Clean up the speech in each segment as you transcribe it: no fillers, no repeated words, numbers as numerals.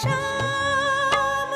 शाम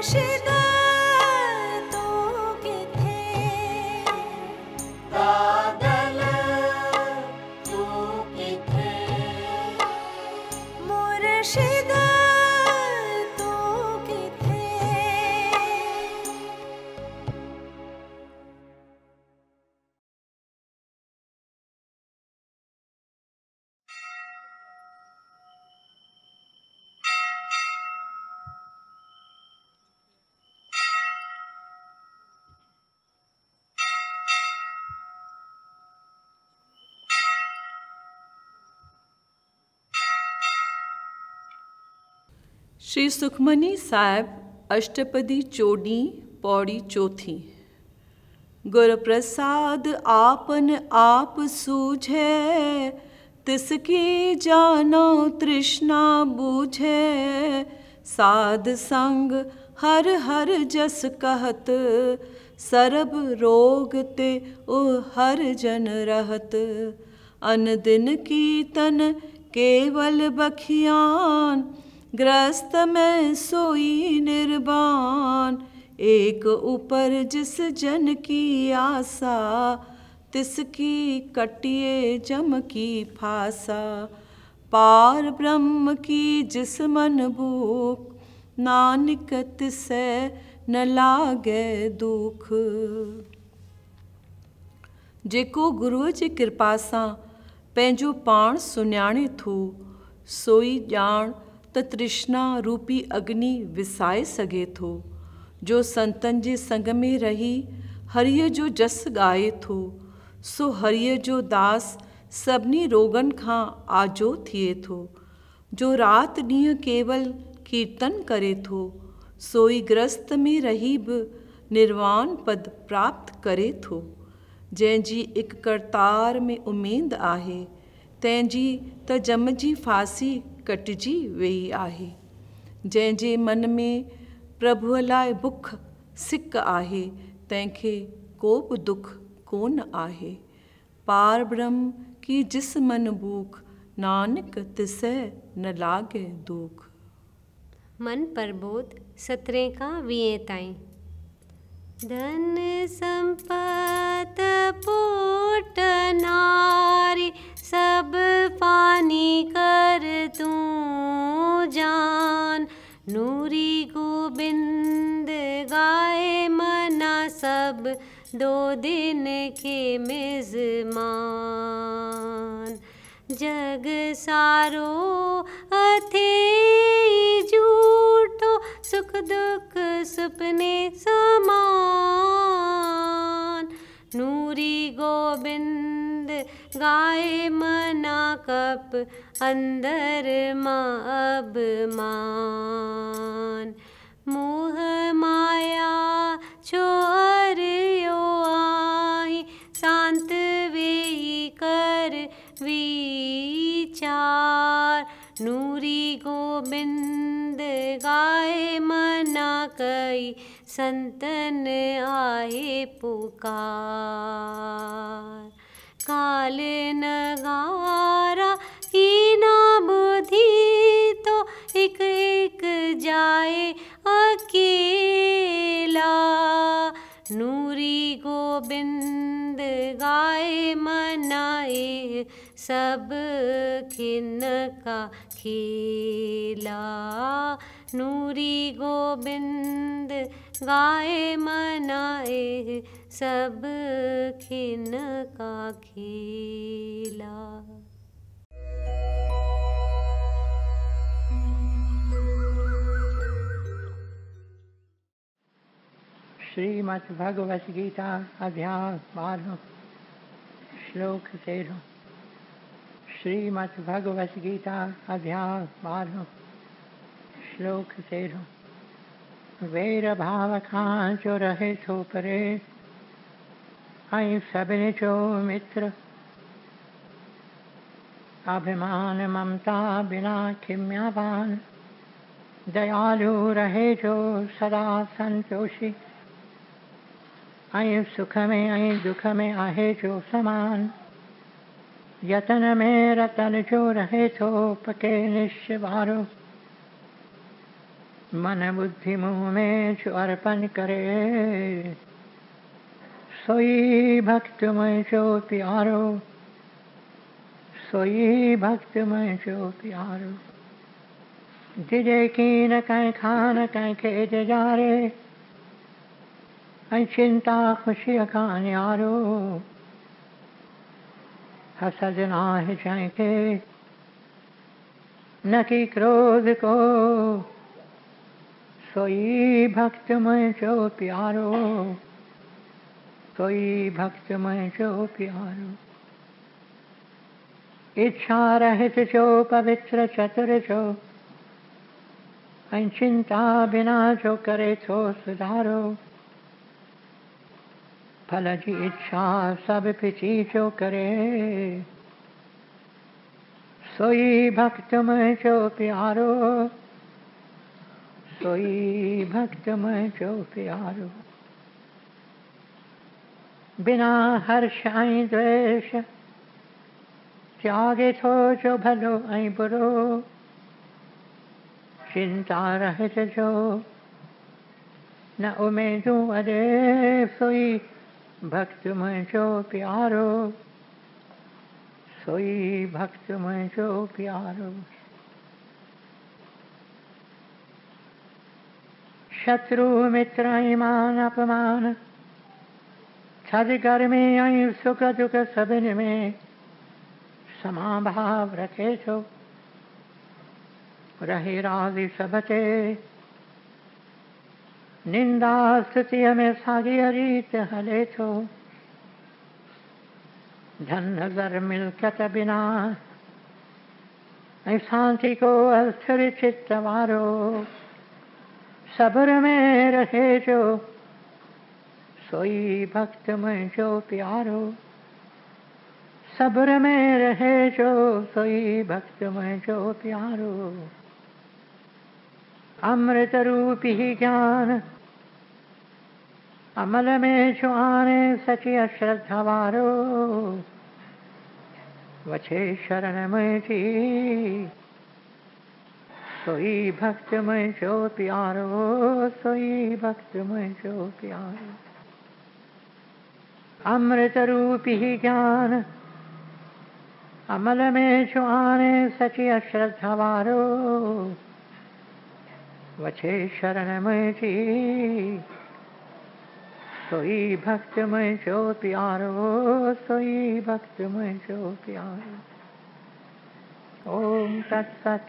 मुर्शिद तू किथे बादल तू किथे मुर्शिद तू किथे। श्री सुखमनी साहिब अष्टपदी चोडी पौड़ी चौथी। गुर प्रसाद आपन आप सूझे, तिसकी जानो तृष्णा बूझे। साध संग हर हर जस कहत, सरब रोग ते ओ हर जन रहत। अन दिन कीर्तन केवल बखियान, ग्रस्त में सोई निर्वाण। एक ऊपर जिस जन की आशा, तिसकी कटिए जम की फासा। पार ब्रह्म की जिस मन भूख, नानक तिसै न लागे दुख। जेको गुरुअ जी कृपा सां पंहिंजो पाण सुञाणे थो, सोई ॼाण त तृष्णा रूपी अग्नि विसाए सघे थो। जो संतन जे संग में रही हरिय जो जस ॻाए थो, सो हरिय जो दास सभिनी रोगन खां आजो थिए थो। जो रात ॾींहं केवल कीर्तन करे थो, सोई ग्रस्त में रही बि निर्वाण पद प्राप्त करे थो। जंहिंजी एक करतार में उमेद आहे, तंहिंजी त जम जी फांसी कटिजी वई आहे। जंहिंजे मन में प्रभुअ लाइ बुख सिक आहे, तंहिंखे को बि दुख कोन आहे। पार ब्रह्म की जिस मन भूख, नानक तिसै न लागे दुख। मन प्रबोध 17 खां 20 ताईं। धन संपत पुट नारी, सब पानी कर तू जान। नूरी गोबिंद गाए मना, सब 2 दिन के मेजमान। जग सारो अथे झूठो, सुख दुख सुपने समान। नूरी गोबिंद गाए मना, कप अंदर मां अबमान। मोह माया छोर यो आई, शांत वेई कर विचार। नूरी गोबिंद गाए मना, कई संतन आए पुकार। काल नगारा की ना बुद्धि, तो एक एक जाए अकेला। नूरी गोबिंद गाए मनाए, सब खिन का खेला। नूरी गोबिंद गाए मनाए, सब खिन का खेला। श्रीमद् भगवत गीता अध्याय 12 श्लोक 13। श्रीमद् भगवत गीता अध्याय 12 श्लोक 13। वैर भाव खां जो रहे थो परे, ऐं सभिनी जो मित्र। अभिमान ममता बिना खिम्यावान, दयालु रहे जो सदा संतोषी। ऐं सुख में ऐं दुख में आहे जो समान। यतन में रतन जो रहे थो पके निश्चय वारो। मन बुद्धि मुँह में जो अर्पण करे, सोई भक्त मैं जो प्यारो, सोई भक्त मैं जो प्यारो। जिजे की न कहीं खान कहीं खेज जा रे, चिंता खुशी का न्यारो। हसद नाहि जाएंगे न कि क्रोध को, सोई भक्त मैं जो प्यारो, सोई भक्त मैं जो प्यारो। इच्छा रहित जो पवित्र चतुर जो, चिंता बिना जो करे तो सुधारो। फल की इच्छा सब पिछी जो करे, सोई भक्त मैं जो प्यारो, सोई भक्त मैं जो प्यारो। बिना हर्ष आई द्वेष, त्यागे तो जो भलो आई बुरो। चिंता रहित जो न उमेदू अरे, सोई भक्त मैं जो प्यारो, सोई भक्त मैं जो प्यारो। शत्रु मित्र ईमान अपमान, छद गर्मी आई सुख दुख सबिन में, समाभाव रखे तो रहे राजी सबते। निंदा स्तुति में सागी रीत हले तो, धन नजर मिलकत बिना शांति को अस्थिर चित्त वारो। सब्र में रहे जो, सोई भक्त मैं जो प्यारो, सब्र में रहे जो, सोई भक्त मैं जो प्यारो। अमृत रूपी ज्ञान अमल में जो आने, सची अश्रद्धा वारो। वछे शरण में जी, सोई भक्त मैं जो प्यारो, सोई भक्त मैं जो प्यारो। अमृत रूपी ज्ञान अमल में जो आने, सची अश्रद्धा वारो। वछे शरण में जी, सोई भक्त मैं जो प्यारो, सोई भक्त मैं जो प्यारो। ओम तत्सत।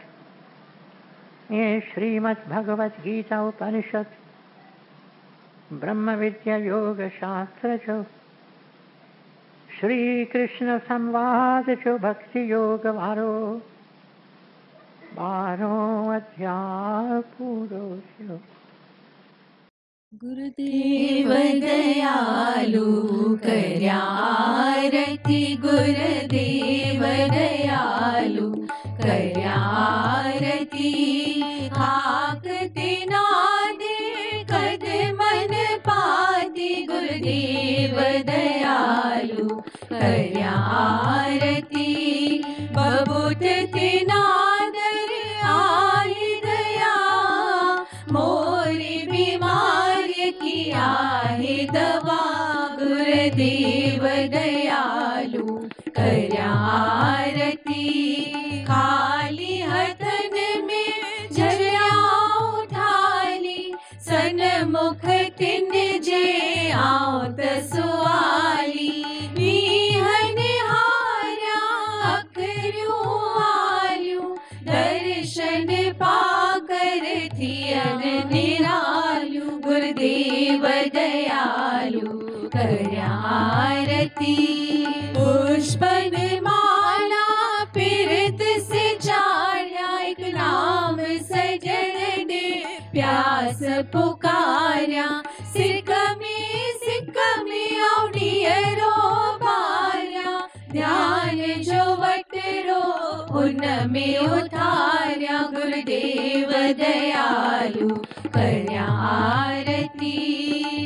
ये श्रीमद् भगवत गीता उपनिषद ब्रह्म विद्या योग शास्त्र जो, श्री कृष्ण संवाद जो भक्ति योग वारो, 12 अध्याय पूरो छो। गुरुदेव दयालु कर्या आरती, गुरुदेव दयालु कर्या आरती। हाकते नादे कद मन पाती, गुरुदेव दयालु कर्या आरती। बबूत नादर आई गया, मोरी बीमारी की आहे दवा। गुरुदेव दयालु कर्या आरती। खाली हथन में जरिया उठाली, सन्मुख तिन जे आवत सुआली। वीहन हार्या अखरियूं आलियूं, दर्शन पाकर थियन निरालियूं। गुरुदेव दयालु कर्या आरती। पुष्पन माला पिरत से चाढ़या, एक नाम सजन दे प्यास पुकारया। सिक में औडियरो बारया, ध्यान जो वटरो उन में उतारया। गुरुदेव दयालु कर्या आरती।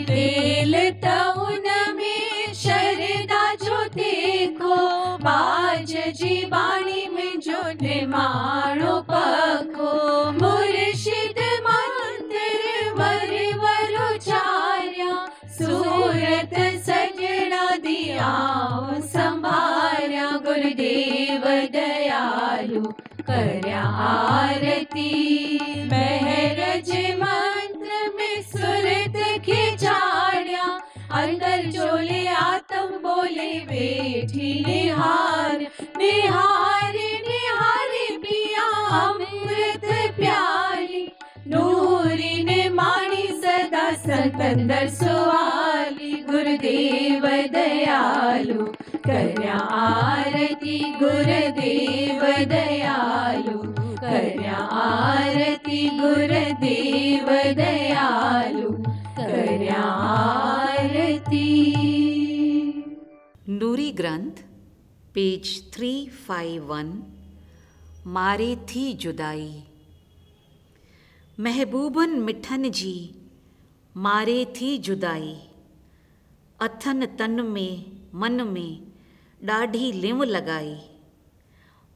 बेल तउन में शरदा जो देखो, बाज जी बाणी में जो निमाणो पखो। मुर्शिद मन देवर चार्या सूरत सजना दिया संभार्या गुरुदेव दयालु करया आरती महरज मंत्र में सुरत खिचाड़िया अंदर चोले आत्म बोले बैठी निहार निहार निहारी पिया अमृत प्याली नूरी ने माणी सदा सतंदर सुवाली गुरुदेव दयालु करया आरती गुरुदेव दयालु करया आरती गुरुदेव दयालु करया आरती। नूरी ग्रंथ पेज 351 मारे थी जुदाई। महबूबन मिठन जी मारे थी जुदाई अथन तन में मन में ॾाढी लिंव लगाई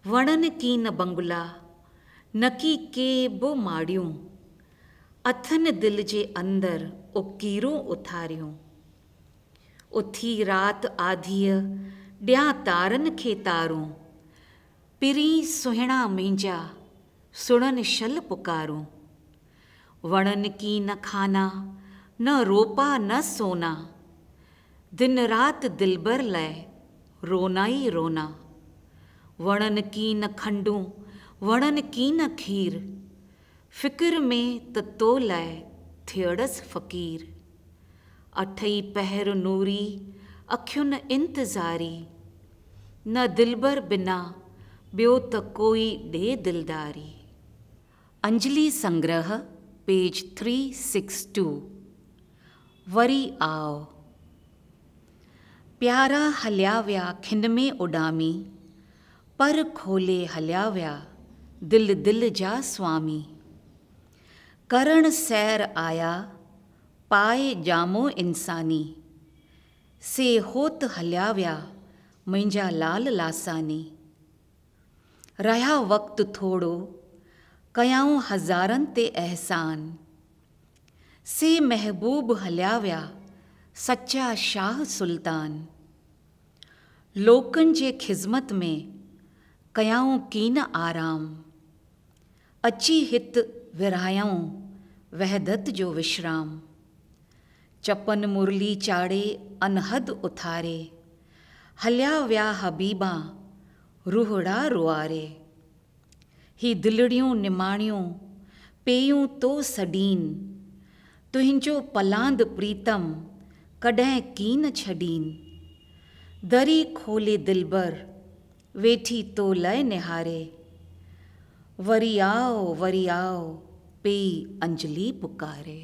वणन की न बंगुला नकी के बो माड़ियूं अथन दिल जे अंदर उकीरूं उथारियूं उथी रात आधीअ ॾियां तारन खे तारूं पिरी सुहिणा मुंहिंजा सुणन शल पुकारूं वणन की न खाना न रोपा न सोना दिन रात दिलबर लाइ रोना ई रोना वणन की न खंडूं वणन की न खीर फ़िक्र में त तो लाइ थियड़सि फ़क़ीर अठई पहर नूरी अखियुनि इंतज़ारी न दिलबर बिना ॿियो त कोई ॾे दिलदारी। अंजलि संग्रह पेज 362 वरी आओ प्यारा हलिया विया खिन में उॾामी पर खोले हलिया विया दिल दिल जा स्वामी करण सैर आया पाए जामो इंसानी से होत हलिया विया मुंहिंजा लाल लासानी रहिया वक़्तु थोड़ो कयाऊं हज़ारनि ते अहसान से महबूब हलिया विया सच्चा शाह सुल्तान लोकनि जे ख़िज़मत में कयाऊं कीन आराम अची हित विरहायूं वहदत जो विश्राम चपन मुरली चाड़े अनहद उथारे हलिया विया हबीबा रूहड़ा रुआरे ही दिलड़ियूं निमाणियूं पेयूं तो सडीन तुंहिंजो पलांद प्रीतम कॾहिं कीन छॾीन दरी खोले दिलबर वेठी तो लय निहारे वरी आओ पेई अंजलि पुकारे।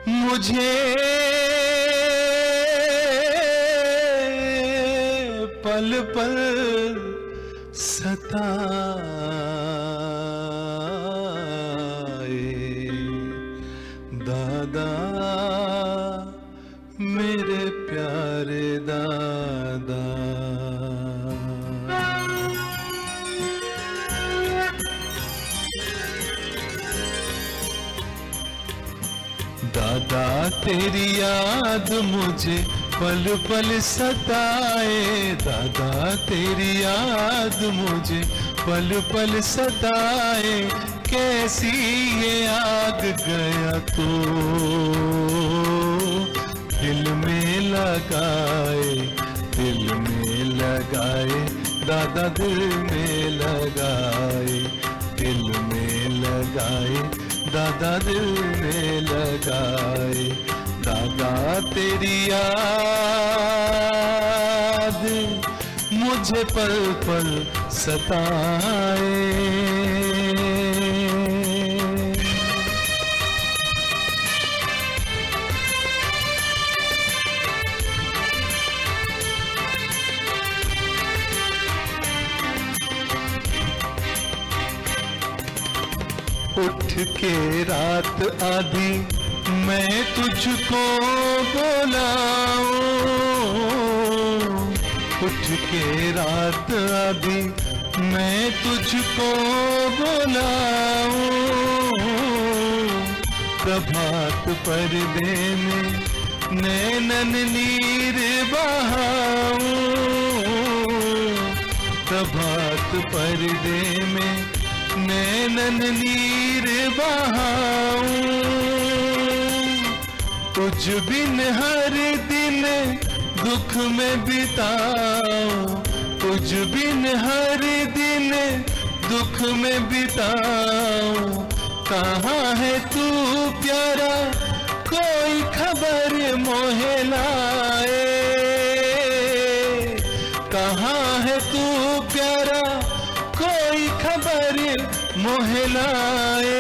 मुझे पल पल सताए दादा मेरे प्यारे दादा। दादा तेरी याद मुझे पल पल सताए, दादा तेरी याद मुझे पल पल सताए, कैसी ये आग गया तो दिल में लगाए, दिल में लगाए दादा दिल में लगाए, दिल में लगाए दादा दिल में लगाए। दादा तेरी याद मुझे पल पल सताए। उठ के रात आधी मैं तुझको बुलाऊं, उठ के रात आधी मैं तुझको बुलाऊं, प्रभात पर्दे में नैनन नीर बहाऊं, प्रभात पर्दे में नैनन नीर बहाऊं, तुझ बिन हर दिन दुख में बिताऊं, तुझ बिन हर दिन दुख में बिताऊं, कहाँ है तू प्यारा कोई खबर मोहे लाए, कहाँ है तू प्यारा कोई खबर मोहे लाए।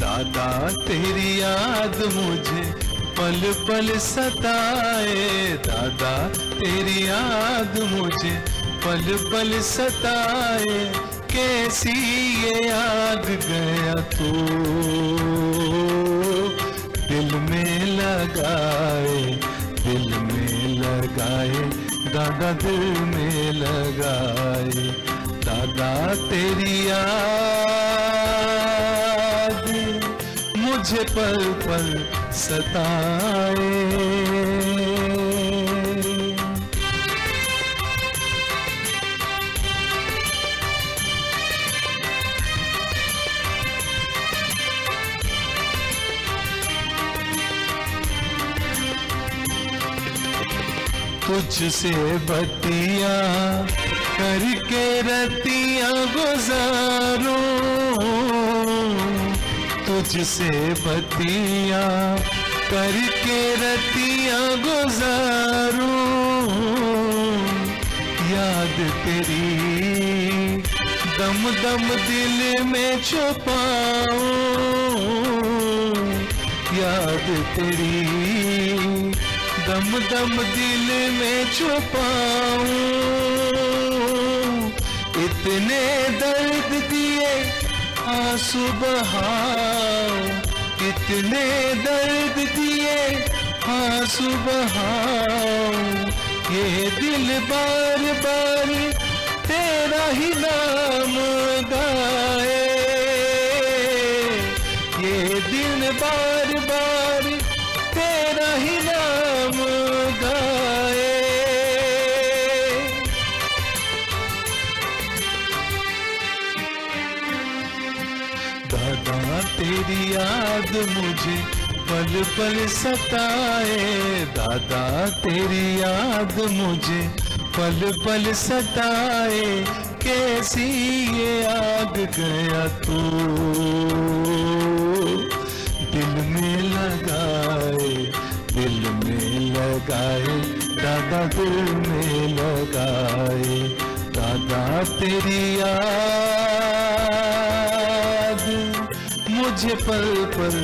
दादा तेरी याद मुझे पल पल सताए, दादा तेरी याद मुझे पल पल सताए, कैसी ये आग गया तू दिल में लगाए, दिल में लगाए दादा दिल में लगाए। दादा तेरी याद मुझे पल पल सताए। तुझसे बतिया करके रतियां गुजारूं, तुझसे बतिया करके रतियां गुजारूं, याद तेरी दम दम दिल में छुपाऊं, याद तेरी दम दम दिल में छुपाऊं, इतने दर्द दिए आंसू बहाओ, इतने दर्द दिए आंसू बहाओ, ये दिल बार बार तेरा ही नाम गाए, ये दिल बार बार तेरा ही नाम गाए। दादा तेरी याद मुझे पल पल सताए, दादा तेरी याद मुझे पल पल सताए, कैसी ये आग गया तू दिल में लगाए, दिल में लगाए दादा दिल में लगाए, दादा तेरी याद मुझे पल पल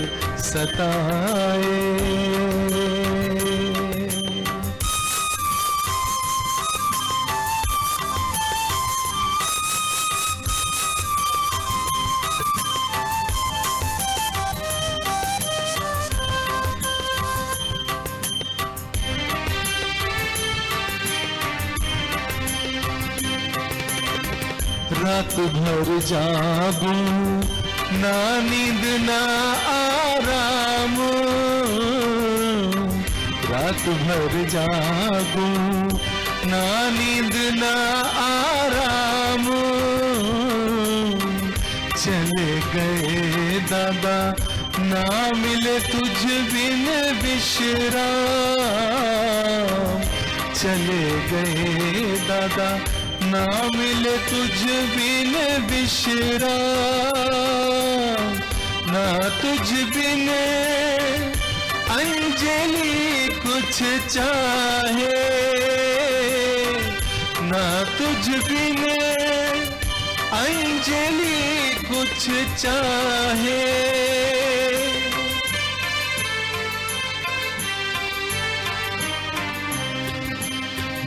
सताए। रात भर जागूं ना नींद ना आराम, रात भर जागूं ना नींद ना आराम। चले गए दादा ना मिले तुझ बिन विश्राम, चले गए दादा ना मिले तुझ बिन विश्राम। ना तुझ बिन अंजलि कुछ चाहे, ना तुझ बिन अंजलि कुछ चाहे।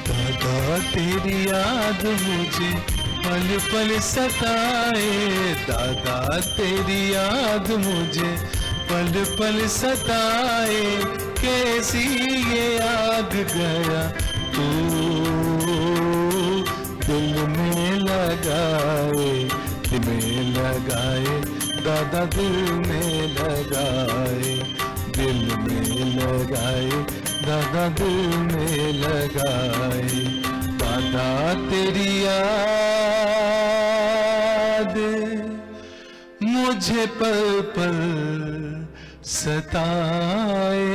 दादा तेरी याद मुझे पल पल सताए, दादा तेरी याद मुझे पल पल सताए। कैसी ये आग गया तू दिल में लगाए, दिल में लगाए दादा दिल में लगाए, दिल में लगाए दादा दिल में लगाए। दादा तेरी याद मुझे पल पल सताए।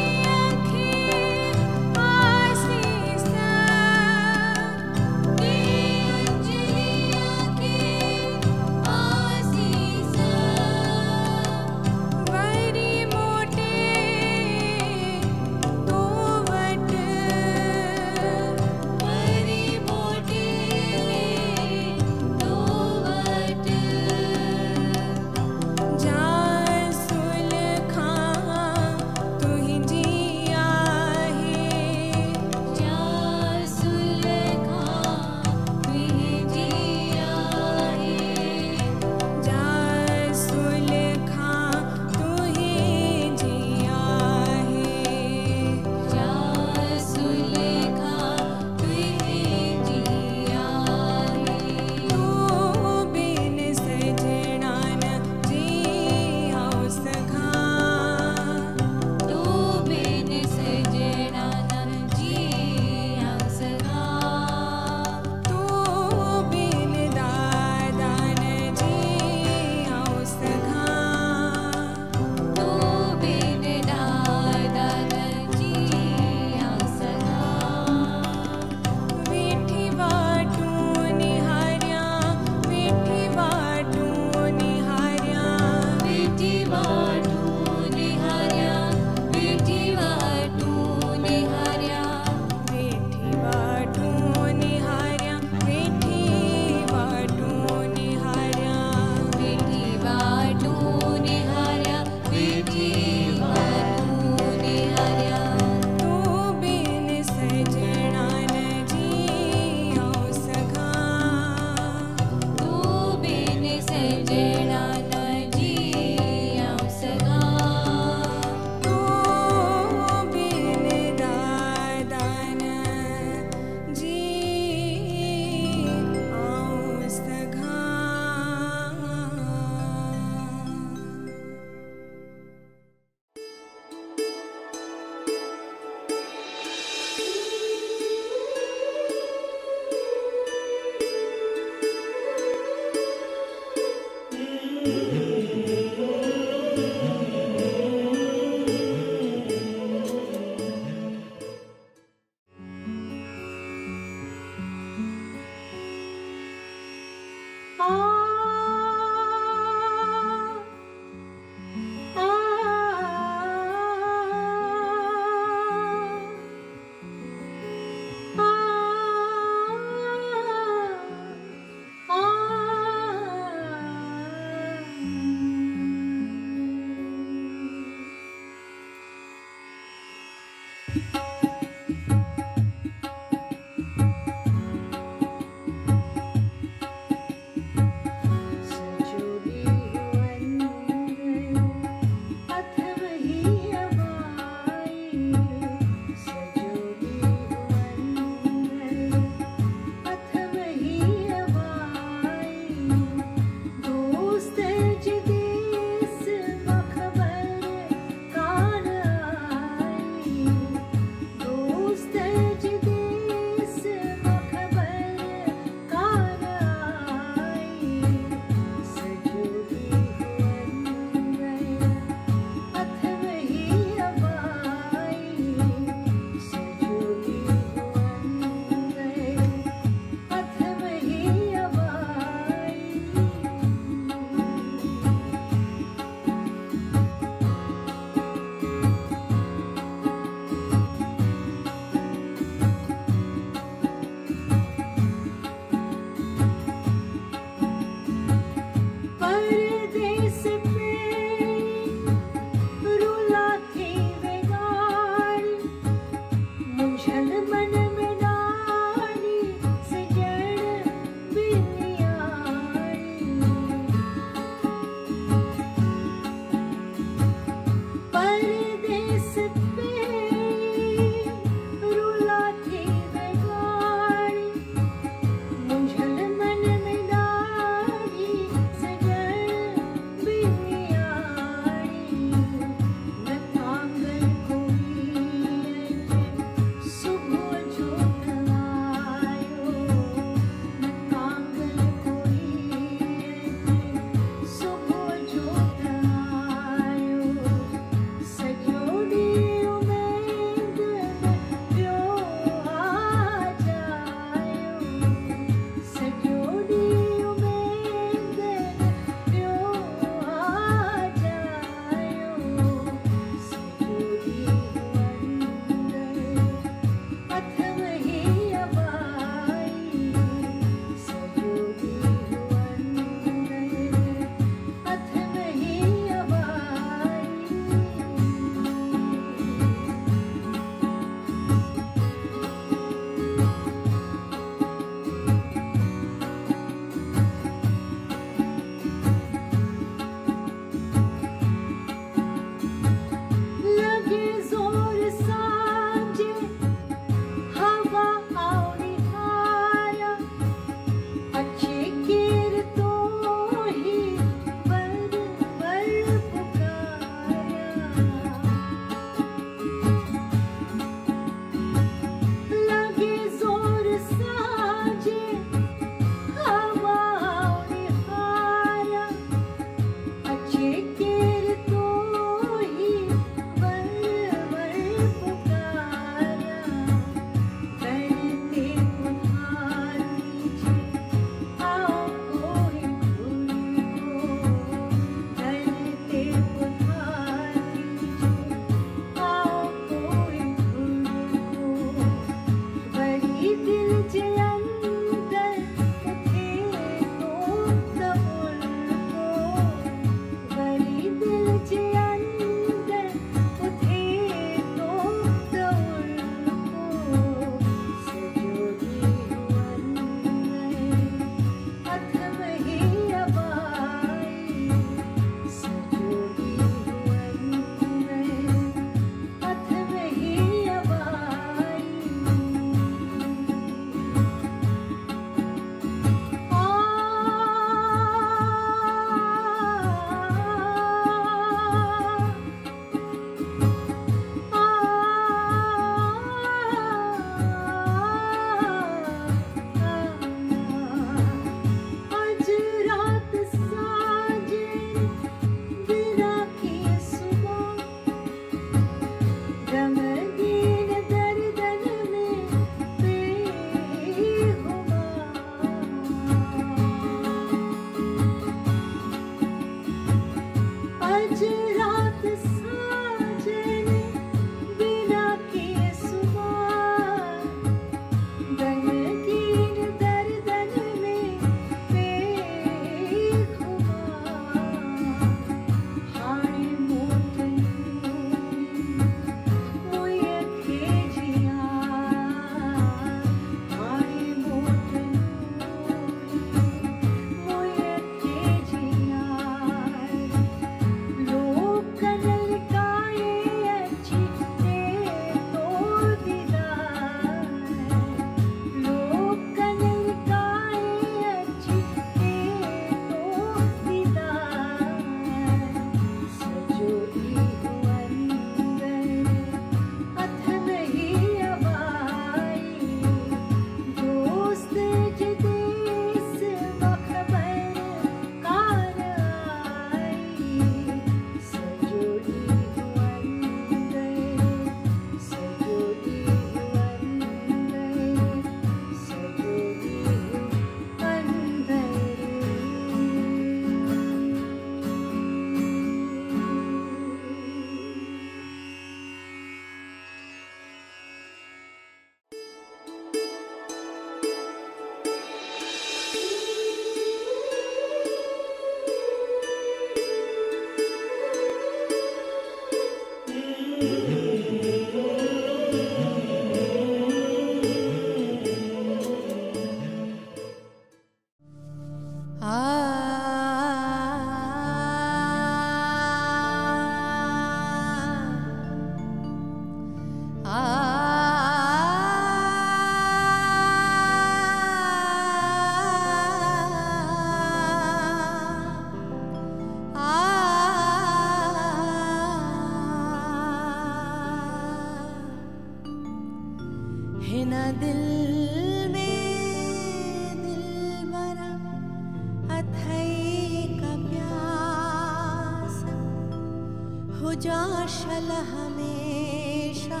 जाशल हमेशा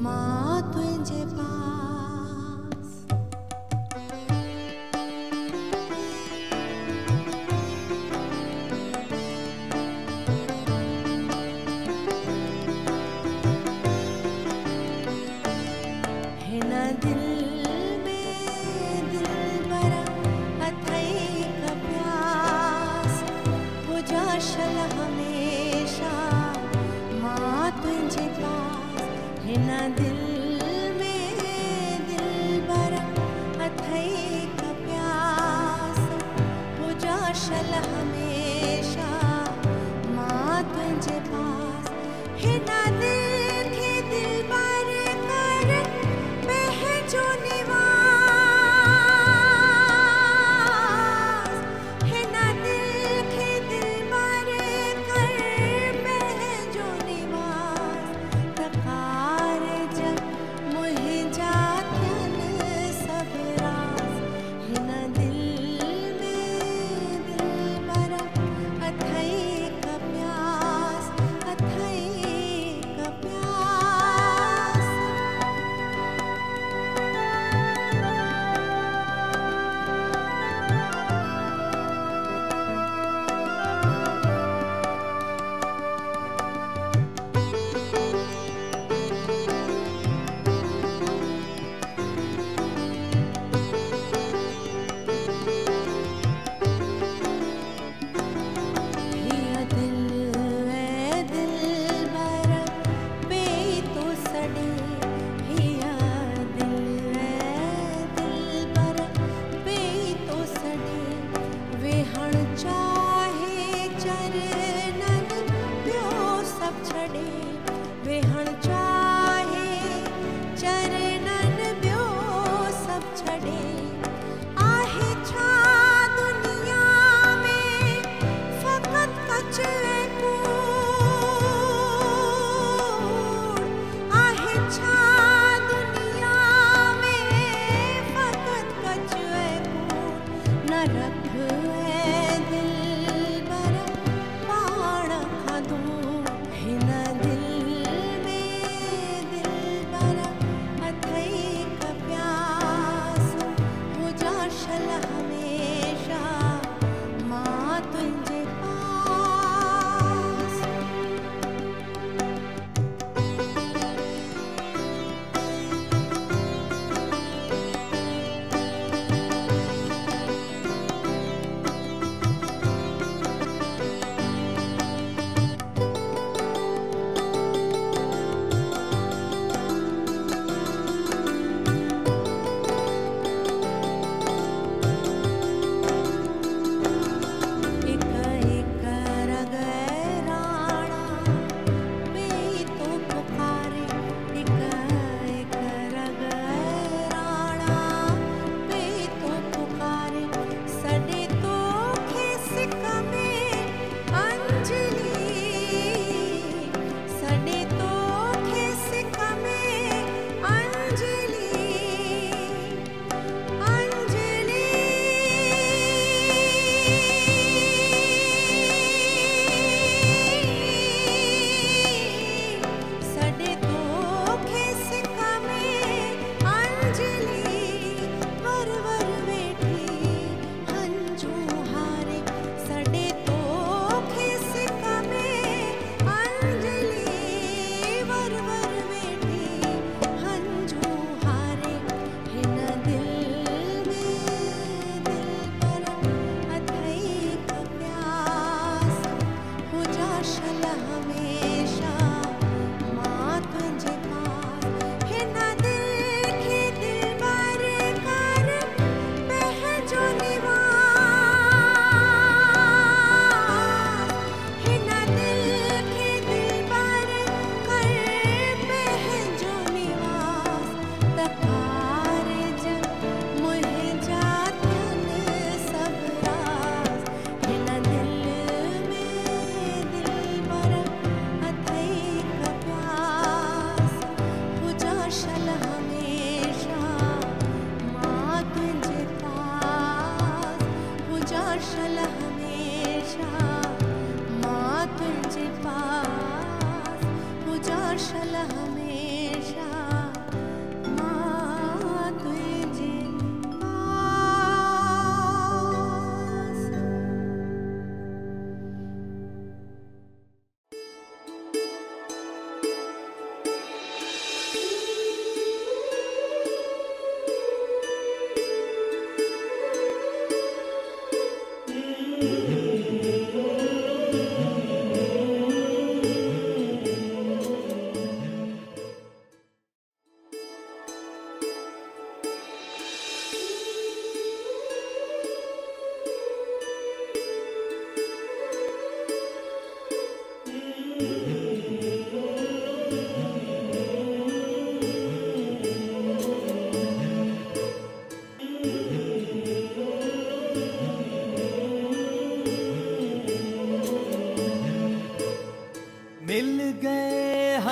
मां तुझे पास। है ना दिल में दिल भरा अथई का प्यास, हो जाशल हमेशा मां तुझे पास। है ना दिल में दिल भरा अथई का प्यास, हो जाशल हमेशा मां तुझे पास। है ना दिल के दिल भर कर बह जो निवास, है ना दिल के दिल भर कर बह जो निवास। तकार जब मुझे जात्यन सब रास, है ना दिल में दिल भरा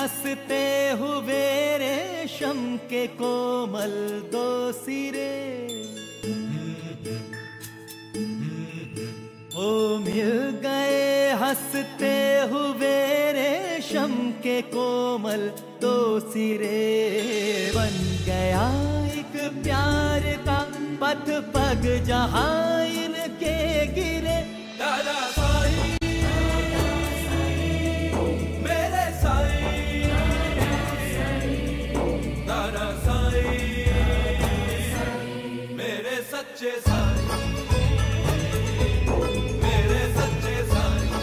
हंसते हुए रेशम के कोमल दो सिरे, ओ मिल गए हंसते हुए रेशम के कोमल दो सिरे। बन गया एक प्यार का पथ पग जहाँ इनके गिरे। दादा साईं मेरे साईं, दादा साईं मेरे सच्चे साईं, मेरे सच्चे साईं।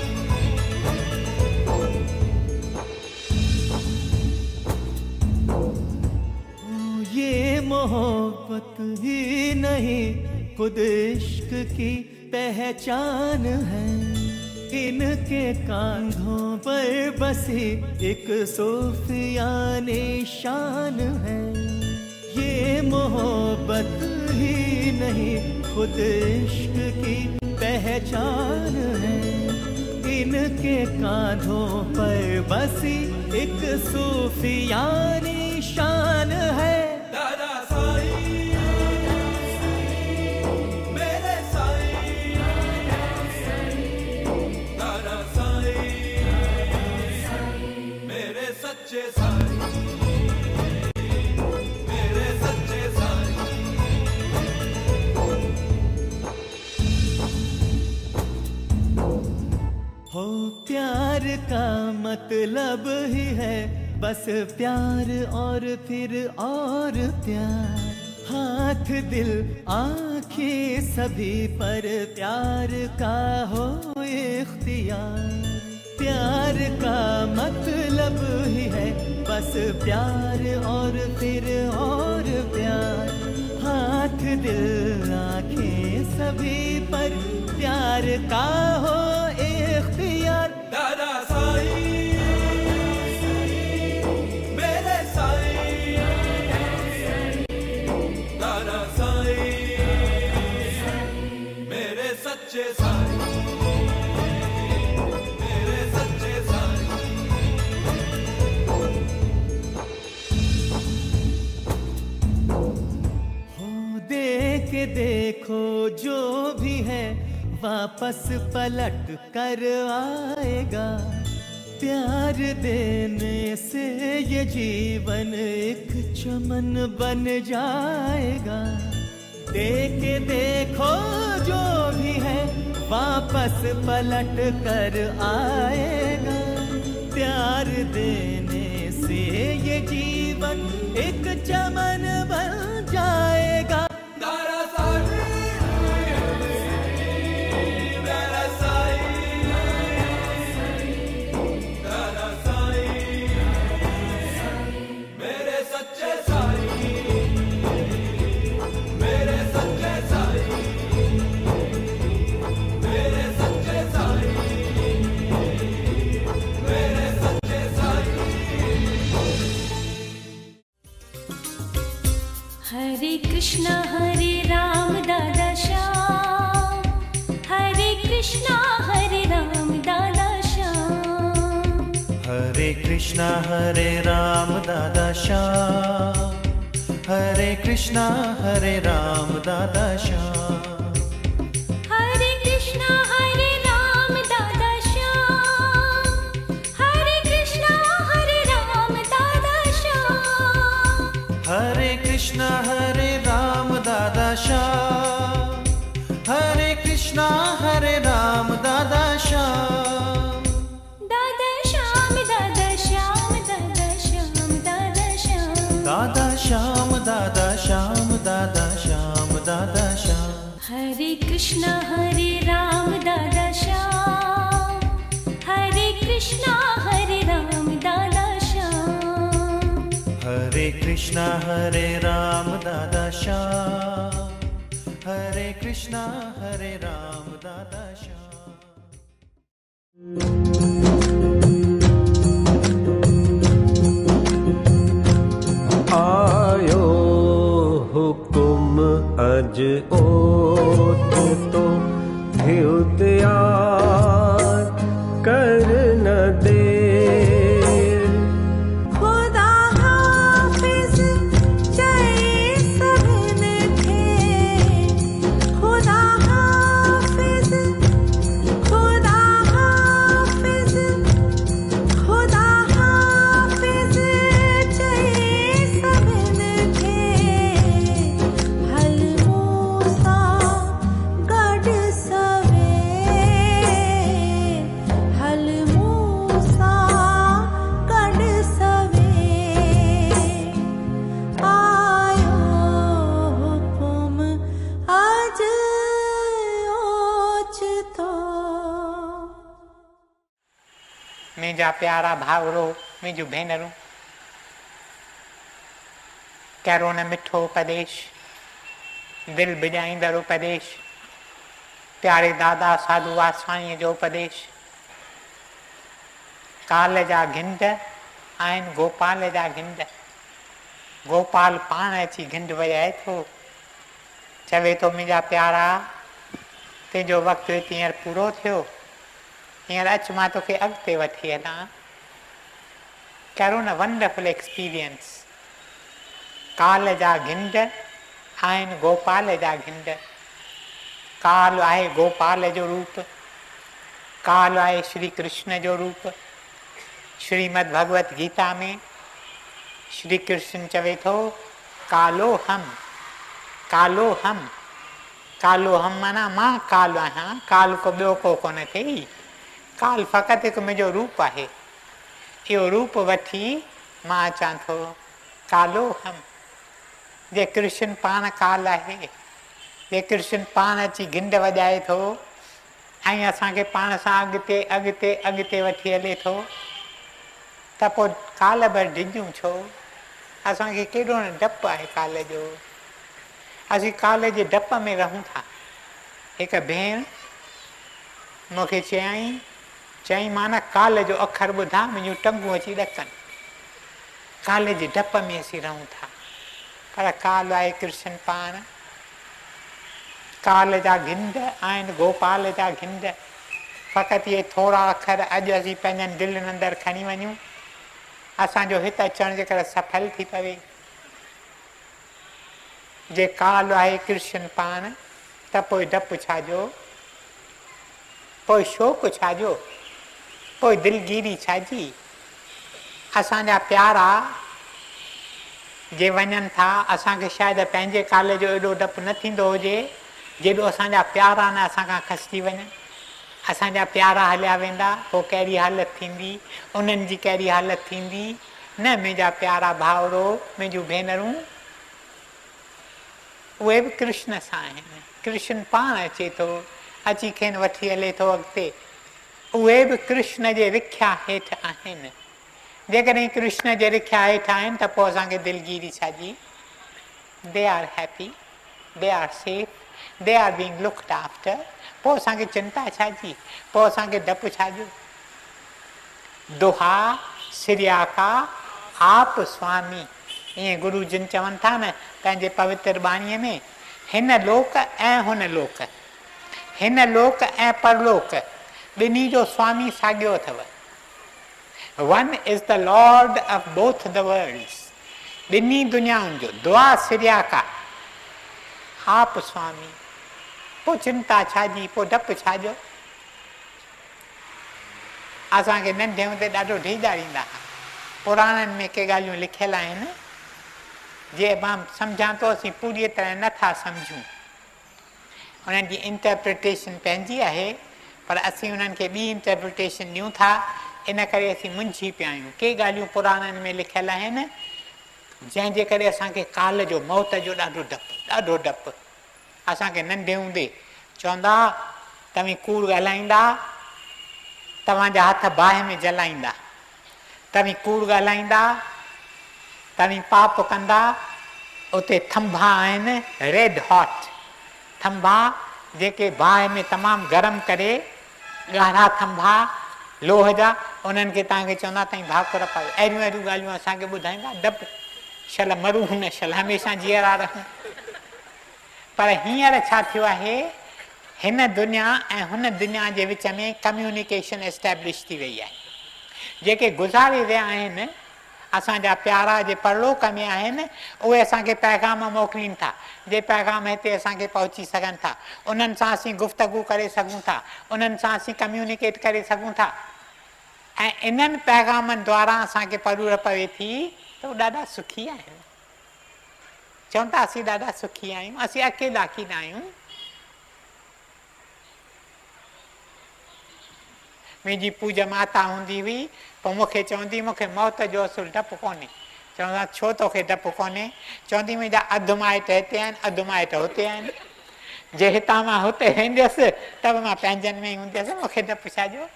ये मोहब्बत ही नहीं खुद इश्क की पहचान है, इनके कांधों पर बसी एक सूफियाने शान है। ये मोहब्बत ही नहीं खुद इश्क की पहचान है, इनके कांधों पर बसी एक सूफियानी शान है। दादा साईं मेरे साईं, दादा साईं मेरे सच्चे साईं, मेरे सच्चे साईं। हो प्यार का मतलब ही है बस प्यार और फिर और प्यार, हाथ दिल आंखें सभी पर प्यार का हो इख्तियार। प्यार का मतलब ही है बस प्यार और फिर और प्यार, हाथ दिल आंखें सभी पर प्यार का हो इख्तियार। दादा साईं मेरे साईं, दादा साईं मेरे सच्चे साईं, मेरे सच्चे साईं। हो दे के देखो जो भी है वापस पलट कर आएगा। प्यार देने से ये जीवन एक चमन बन जाएगा। दे के देखो जो भी है वापस पलट कर आएगा। प्यार देने से ये जीवन एक चमन बन जाएगा। दादा साईं मेरा साईं, दादा साईं मेरे सच्चे साईं, मेरे सच्चे साईं, मेरे सच्चे साईं, मेरे सच्चे साईं। हरे कृष्णा हरे राम दादा श्याम, हरे कृष्णा हरे राम दादा श्याम, हरे कृष्णा हरे राम दादा श्याम, हरे कृष्णा हरे राम दादा श्याम, हरे कृष्णा हरे राम दादा श्याम, हरे कृष्णा हरे राम दादा श्याम, हरे कृष्णा हरे राम दादा श्याम, हरे कृष्णा हरे राम दादा श्याम। दादा श्याम दादा श्याम दादा श्याम दादा श्याम, दादा श्याम दादा श्याम दादा श्याम दादा श्याम। हरे कृष्णा हरे राम दादा श्याम, हरे कृष्णा हरे राम दादा श्याम, हरे कृष्णा हरे राम दादा श्याम, हरे कृष्णा हरे राम दादा श्याम। आयो हुकुम अज ओत तो धिउ त्यार कर न देर, मुंहिंजा प्यारा भाउरो, मुंहिंजूं भेनरूं, कहिड़ो न मिठो उपदेश, दिलि बिॼाईंदड़ उपदेश, प्यारे दादा साधू वासवाणीअ जो उपदेश। काल जा घिंड आहिनि गोपाल जा घिंड। गोपाल पाण अची घिंड वॼाए थो, चवे थो मुंहिंजा प्यारा तुंहिंजो वक़्तु हींअर पूरो थियो, हींअर अचु मां तोखे अॻिते वठी हलां। कहिड़ो न वंडरफुल एक्सपीरियंस। काल जा घिंड आहिनि गोपाल जा घिंड। काल आहे गोपाल जो रूप, काल आहे श्री कृष्ण जो रूप। श्रीमद् भगवत गीता में श्री कृष्ण चवे थो कालो हम, कालो हम। कालो हम माना मां काल आहियां, काल को ॿियो को कोन थिए। काल फ़क़ति हिकु मुंहिंजो रूप आहे, इहो रूप वठी मां अचां थो। कालो हम। जे कृष्ण पाण काल आहे, जे कृष्ण पाण अची घिंड वॼाए थो ऐं असांखे पाण सां अॻिते अॻिते अॻिते वठी हले थो, त पोइ काल भर डिॼूं छो? असांखे केॾो न डपु आहे काल जो। असीं काल जे डप में रहूं था। हिकु भेण मूंखे चयईं माना काल जो अखर ॿुधा मुंहिंजूं टंगूं अची ॾकनि। काल जे डप में असीं रहूं था, पर काल आहे कृष्ण पाण। काल जा घिंड आहिनि गोपाल जा घिंड। फ़क़ति इहे थोरा अखर अॼु असीं पंहिंजनि दिलनि अंदरि खणी वञूं, असांजो हिते अचण जे करे सफल थी पवे। जे काल आहे कृष्ण पाण, त पोइ डपु छाजो, पोइ शोक छाजो, पोइ दिलगीरी छाजी। असांजा प्यारा जे वञनि था, असांखे शायदि पंहिंजे काल जो एॾो डपु न थींदो हुजे जेॾो असांजा प्यारा न असां खां खसिजी वञनि। असांजा प्यारा हलिया वेंदा, पोइ कहिड़ी हालत थींदी, उन्हनि जी कहिड़ी हालत थींदी। न मुंहिंजा प्यारा भाउरो, मुंहिंजूं भेनरूं, उहे बि कृष्ण सां आहिनि। कृष्ण पाण अचे थो, अची खेनि वठी हले थो अॻिते। उहे बि कृष्ण जे रिख्या हेठि आहिनि। जेकॾहिं कृष्ण जे रिख्या हेठि आहिनि त पोइ असांखे दिलगीरी छाजी। They are happy, they are safe, they are being looked after. पोइ असांखे चिंता छाजी, पोइ असांखे डपु छाजो। दुहा सिरिया का आप स्वामी, ईअं गुरु जिन चवनि था न पंहिंजे पवित्र बाणीअ में, हिन लोक ऐं हुन लोक, हिन लोक ऐं परलोक, ॿिन्ही जो स्वामी साॻियो अथव। One is the lord of both the worlds. ॿिन्ही दुनियाउनि जो दुआ सिरिया का आप स्वामी। पोइ चिंता छाजी, पोइ डपु छाजो। असांखे नंढे हूंदे ॾाढो ढीजारींदा हुआ। पुराणनि में के ॻाल्हियूं लिखियल आहिनि, जे मां सम्झां थो असीं पूरी तरह नथा सम्झूं। उन्हनि जी इंटरप्रिटेशन पंहिंजी आहे, पर असीं उन्हनि खे ॿी इंटरप्रिटेशन ॾियूं था, इन करे असीं मुंझी पिया आहियूं। के ॻाल्हियूं पुराणनि में लिखियल आहिनि जंहिंजे करे असांखे काल जो, मौत जो ॾाढो डपु, ॾाढो डपु। असांखे नंढे हूंदे चवंदा तव्हीं कूड़ ॻाल्हाईंदा, तव्हांजा हथ बाहि में जलाईंदा। तव्हीं कूड़ ॻाल्हाईंदा, तव्हीं पाप कंदा। उते थंभा आहिनि, रेड हॉट थंभा, जेके बाहि में तमामु गरम करे, ॻाढ़ा थंभा लोह जा, उन्हनि खे तव्हांखे चवंदा तव्हीं भाकुर पायो। अहिड़ियूं अहिड़ियूं ॻाल्हियूं असांखे ॿुधाईंदा। डपु शल मरूं न शल हमेशह जीअरा रहूं। पर हींअर छा थियो आहे, हिन दुनिया ऐं हुन दुनिया जे विच में कम्यूनिकेशन एस्टेब्लिश थी वई आहे। जेके गुज़ारे विया आहिनि, असांजा प्यारा जे परलोक में आहिनि, उहे असांखे पैगाम मोकिलीनि था। जे पैगाम हिते असांखे पहुची सघनि था, उन्हनि सां असीं गुफ़्तगू करे सघूं था, उन्हनि सां असीं कम्यूनिकेट करे सघूं था। ऐं इन्हनि पैगामनि द्वारा असांखे परूर पवे थी त उहे ॾाढा सुखी आहिनि। चवनि था असीं ॾाढा सुखी आहियूं, असीं अकेला की न आहियूं। मुंहिंजी पूजा माता हूंदी हुई, पोइ मूंखे चवंदी मूंखे मौत जो असुलु डपु कोन्हे। चवंदा छो तोखे डपु कोन्हे? चवंदी मुंहिंजा अधु माइट हिते आहिनि, अधु माइट हुते आहिनि। जे हितां मां हुते वेंदसि त बि मां पंहिंजनि में ई हूंदसि, मूंखे डपु छाजो।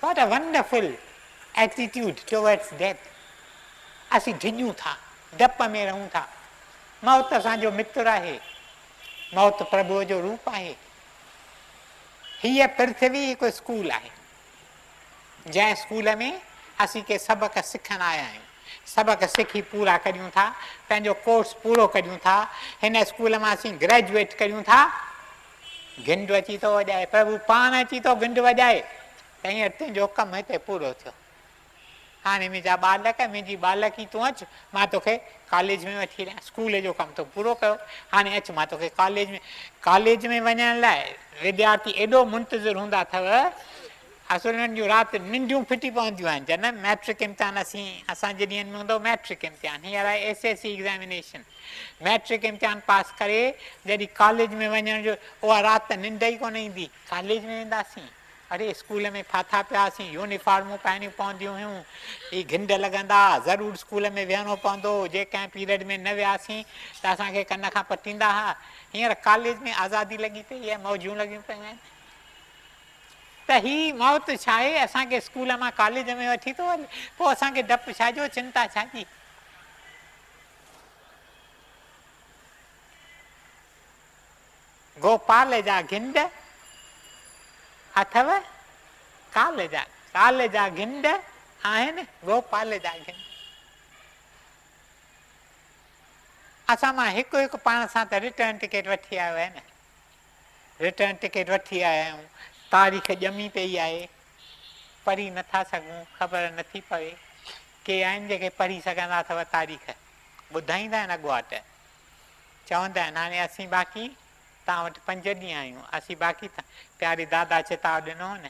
What a wonderful attitude towards death. असीं ढिॼूं था, डप में रहूं था। मौत असांजो मित्र आहे, मौत प्रभुअ जो रूप आहे। हीअ पृथ्वी हिकु स्कूल आहे, जंहिं स्कूल में असीं के सबक सिखण आया आहियूं। सबक सिखी पूरा करियूं था, पंहिंजो कोर्स पूरो करियूं था, हिन स्कूल मां असीं ग्रेजुएट करियूं था। घिंड अची थो वॼाए, प्रभु पाण अची थो घिंड वॼाए, त हींअर तुंहिंजो कमु हिते पूरो थियो। हाणे मुंहिंजा बालक, मुंहिंजी बालकी तूं अचु, मां तोखे कॉलेज में वठी हलियां, स्कूल जो कमु तो पूरो कयो, हाणे अचु मां तोखे कॉलेज में वञण लाइ विद्यार्थी एॾो मुंतज़िर हूंदा अथव, असुरनि जूं राति निंडियूं फिटी पवंदियूं आहिनि। जन मैट्रिक इम्तिहान असांजे ॾींहंनि में हूंदो मैट्रिक इम्तिहान, हींअर आहे SSC एग्ज़ामिनेशन। मैट्रिक इम्तिहान पास करे जॾहिं कॉलेज में वञण जो, उहा राति निंड ई कोन ईंदी। कॉलेज में वेंदासीं, अरे स्कूल में फाथा पियासीं, यूनिफॉर्मूं पाइणियूं पवंदियूं हुयूं, ही घिंड लॻंदा, ज़रूरु स्कूल में विहणो पवंदो, जे कंहिं पीरियड में न वियासीं त असांखे कन खां पटींदा हुआ। हींअर कॉलेज में आज़ादी लॻी पई आहे, मौजूं लॻियूं पियूं आहिनि। त ही मौत छा आहे, असांखे स्कूल मां कॉलेज में वठी थो वञे, पोइ असांखे डपु छाजो, चिंता छाजी। गोपाल जा घिंड अथव, काल जा घिंड आहिनि, गोपाल जा घिंड। असां मां हिकु हिकु पाण सां त रिटर्न टिकेट वठी आयो आहे न, रिटर्न टिकेट वठी आया आहियूं। तारीख़ ॼमी पई आहे, पढ़ी नथा सघूं, ख़बर नथी पवे। के आहिनि जेके पढ़ी सघंदा अथव, तारीख़ ॿुधाईंदा आहिनि अॻुवाट, चवंदा आहिनि हाणे असीं बाक़ी तव्हां वटि 5 ॾींहं आहियूं, असीं बाक़ी प्यारे दादा चिताव ॾिनो न,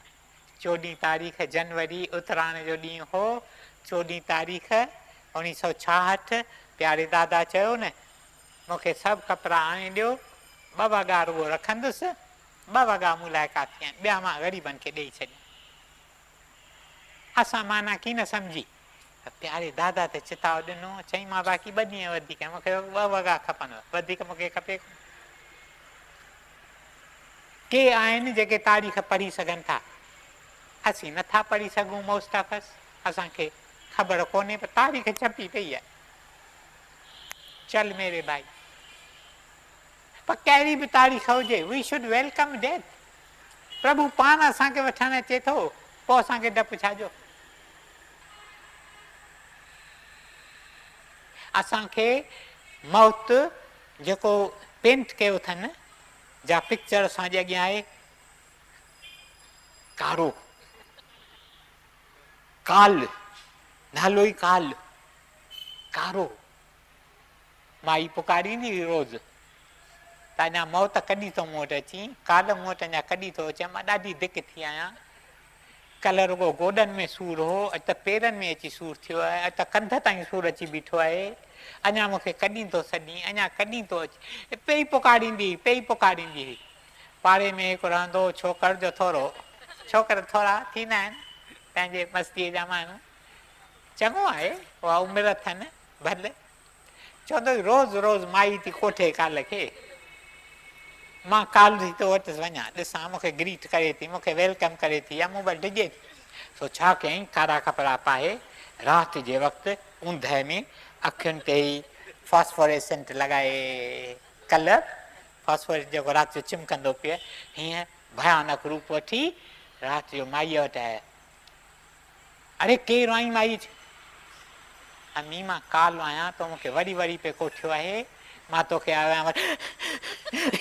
14 तारीख़ जनवरी उतराण जो ॾींहुं हो, 14 तारीख़ 1966। प्यारे दादा चयो न, मूंखे सभु कपिड़ा आणे ॾियो, 2 वॻा रुॻो रखंदुसि, 2 वॻा मूं लाइ काफ़ी आहिनि, ॿिया मां ग़रीबनि खे ॾेई छॾिया। असां माना की न सम्झी, प्यारे दादा त चिताव ॾिनो, चई मां बाक़ी 2 ॾींहं वधीक, मूंखे 2 वॻा खपनि, वधीक मूंखे खपे। के आहिनि जेके तारीख़ पढ़ी सघनि था, असीं नथा पढ़ी सघूं। मोस्ट ऑफ अस, असांखे ख़बर कोन्हे, पर तारीख़ छपी पई आहे। चल मेरे भाई, पर कहिड़ी बि तारीख़ हुजे, वी शुड वेलकम डेथ। प्रभु पाण असांखे वठणु अचे थो, पोइ असांखे डपु छाजो। असांखे मौत जेको पेंट कयो अथनि, जा पिक्चर असांजे अॻियां आहे, कारो काल, नालो ई काल, कारो। माई पुकारींदी हुई रोज़, त अञा मौत कॾहिं थो मूं वटि अची, काल मूं वटि अञा कॾहिं थो अचे, मां ॾाढी दिक़त थी आहियां। कल्ह रुॻो गोॾनि में सूरु हो, अॼु त पेरनि में अची सूरु थियो आहे, अॼु त कंध ताईं सूरु अची बीठो आहे। अञा मूंखे कॾहिं थो सॾी, अञा कॾहिं थो अचे, पेई पुकारींदी हुई। पाड़े में हिकु रहंदो छोकर जो छोकर थोरा थींदा आहिनि पंहिंजे मस्तीअ जा माण्हू, चङो आहे, उहा उमिरि अथनि भले। चवंदो रोज़ रोज़ माई थी कोठे काल खे, मां काल थी थो वटि वञा, ॾिसां मूंखे ग्रीट करे थी, मूंखे वेलकम करे थी, या मूं वटि डिॼे थी। सो छा कयईं, कारा कपिड़ा पाए राति जे वक़्तु ऊंदहि में अखियुनि ते ई फॉस्फोरेसेंट लॻाए, कलर फॉस्फोरेस जेको राति जो चिमकंदो पिए, हीअं भयानक रूप वठी राति जो माईअ वटि आया। अरे केरु आई माई? अमी मां काल आहियां, तो मूंखे वरी वरी पे कोठियो आहे, मां तोखे आयो आहियां।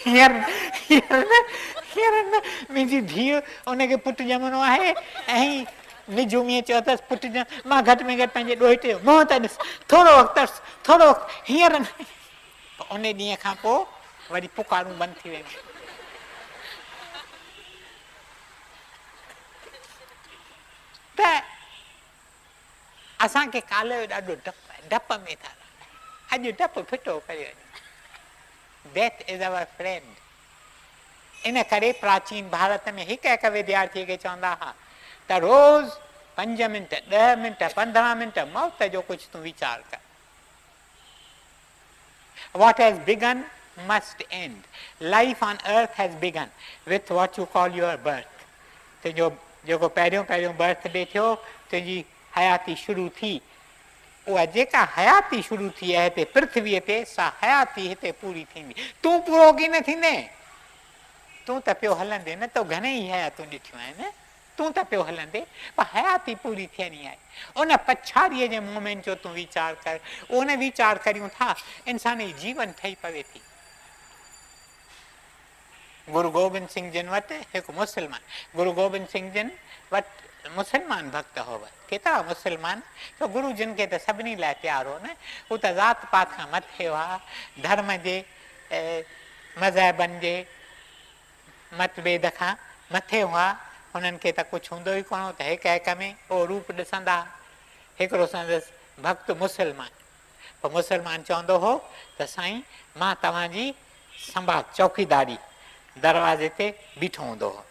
हींअर न मुंहिंजी धीउ उनखे पुटु ॼमणो आहे, ऐं निजू में चयो अथसि पुटु ॼम, मां घटि में घटि पंहिंजे ॾोहिटे जो मुंहुं त ॾिस, थोरो वक़्तु हींअर न। उन ॾींहं खां पोइ वरी पुकारूं बंदि थी वेंदियूं। त असांखे काल जो ॾाढो डपु आहे, डप में था अॼु डपु फिटो करे। Death is our friend. इन करे प्राचीन भारत में हिकु विद्यार्थीअ खे चवंदा हुआ त रोज़ 5 मिंट 10 मिंट 15 मिंट मौत जो कुझु तूं वीचार कर। What has begun must end. Life on earth has begun with what you call your birth. तुंहिंजो जेको पहिरियों पहिरियों बर्थडे थियो तुंहिंजी हयाती शुरू थी, उहा जेका हयाती शुरू थी आहे हिते पृथ्वीअ ते, सा हयाती हिते पूरी थींदी। तूं पूरो की न थींदे? तूं त पियो हलंदे न, तो घणेई हयातूं ॾिठियूं आहिनि, तूं त पियो हलंदे, पर हयाती पूरी थियणी आहे। उन पछाड़ीअ जे मोमेंट जो तूं वीचार कर, उन वीचार करियूं था इंसान जी जीवन ठही पवे थी। गुरु गोबिंद सिंह जिन वटि हिकु मुस्लमान, गुरु गोबिंद सिंह जिन वटि मुस्लमान भक्त हुआ, केतिरा मुस्लमान, तो गुरु जिन खे त सभिनी लाइ प्यारो न, हू त ज़ात पात खां मथे हुआ, धर्म जे मज़हबनि जे मतभेद खां मथे हुआ, हुननि खे त कुझु हूंदो ई कोन, त हिक हिक में उहो रूप ॾिसंदा। हिकिड़ो संदसि भक्त मुस्लमान, पोइ मुस्लमान चवंदो हो त साईं मां तव्हांजी संभाल चौकीदारी दरवाज़े ते बीठो हूंदो हो,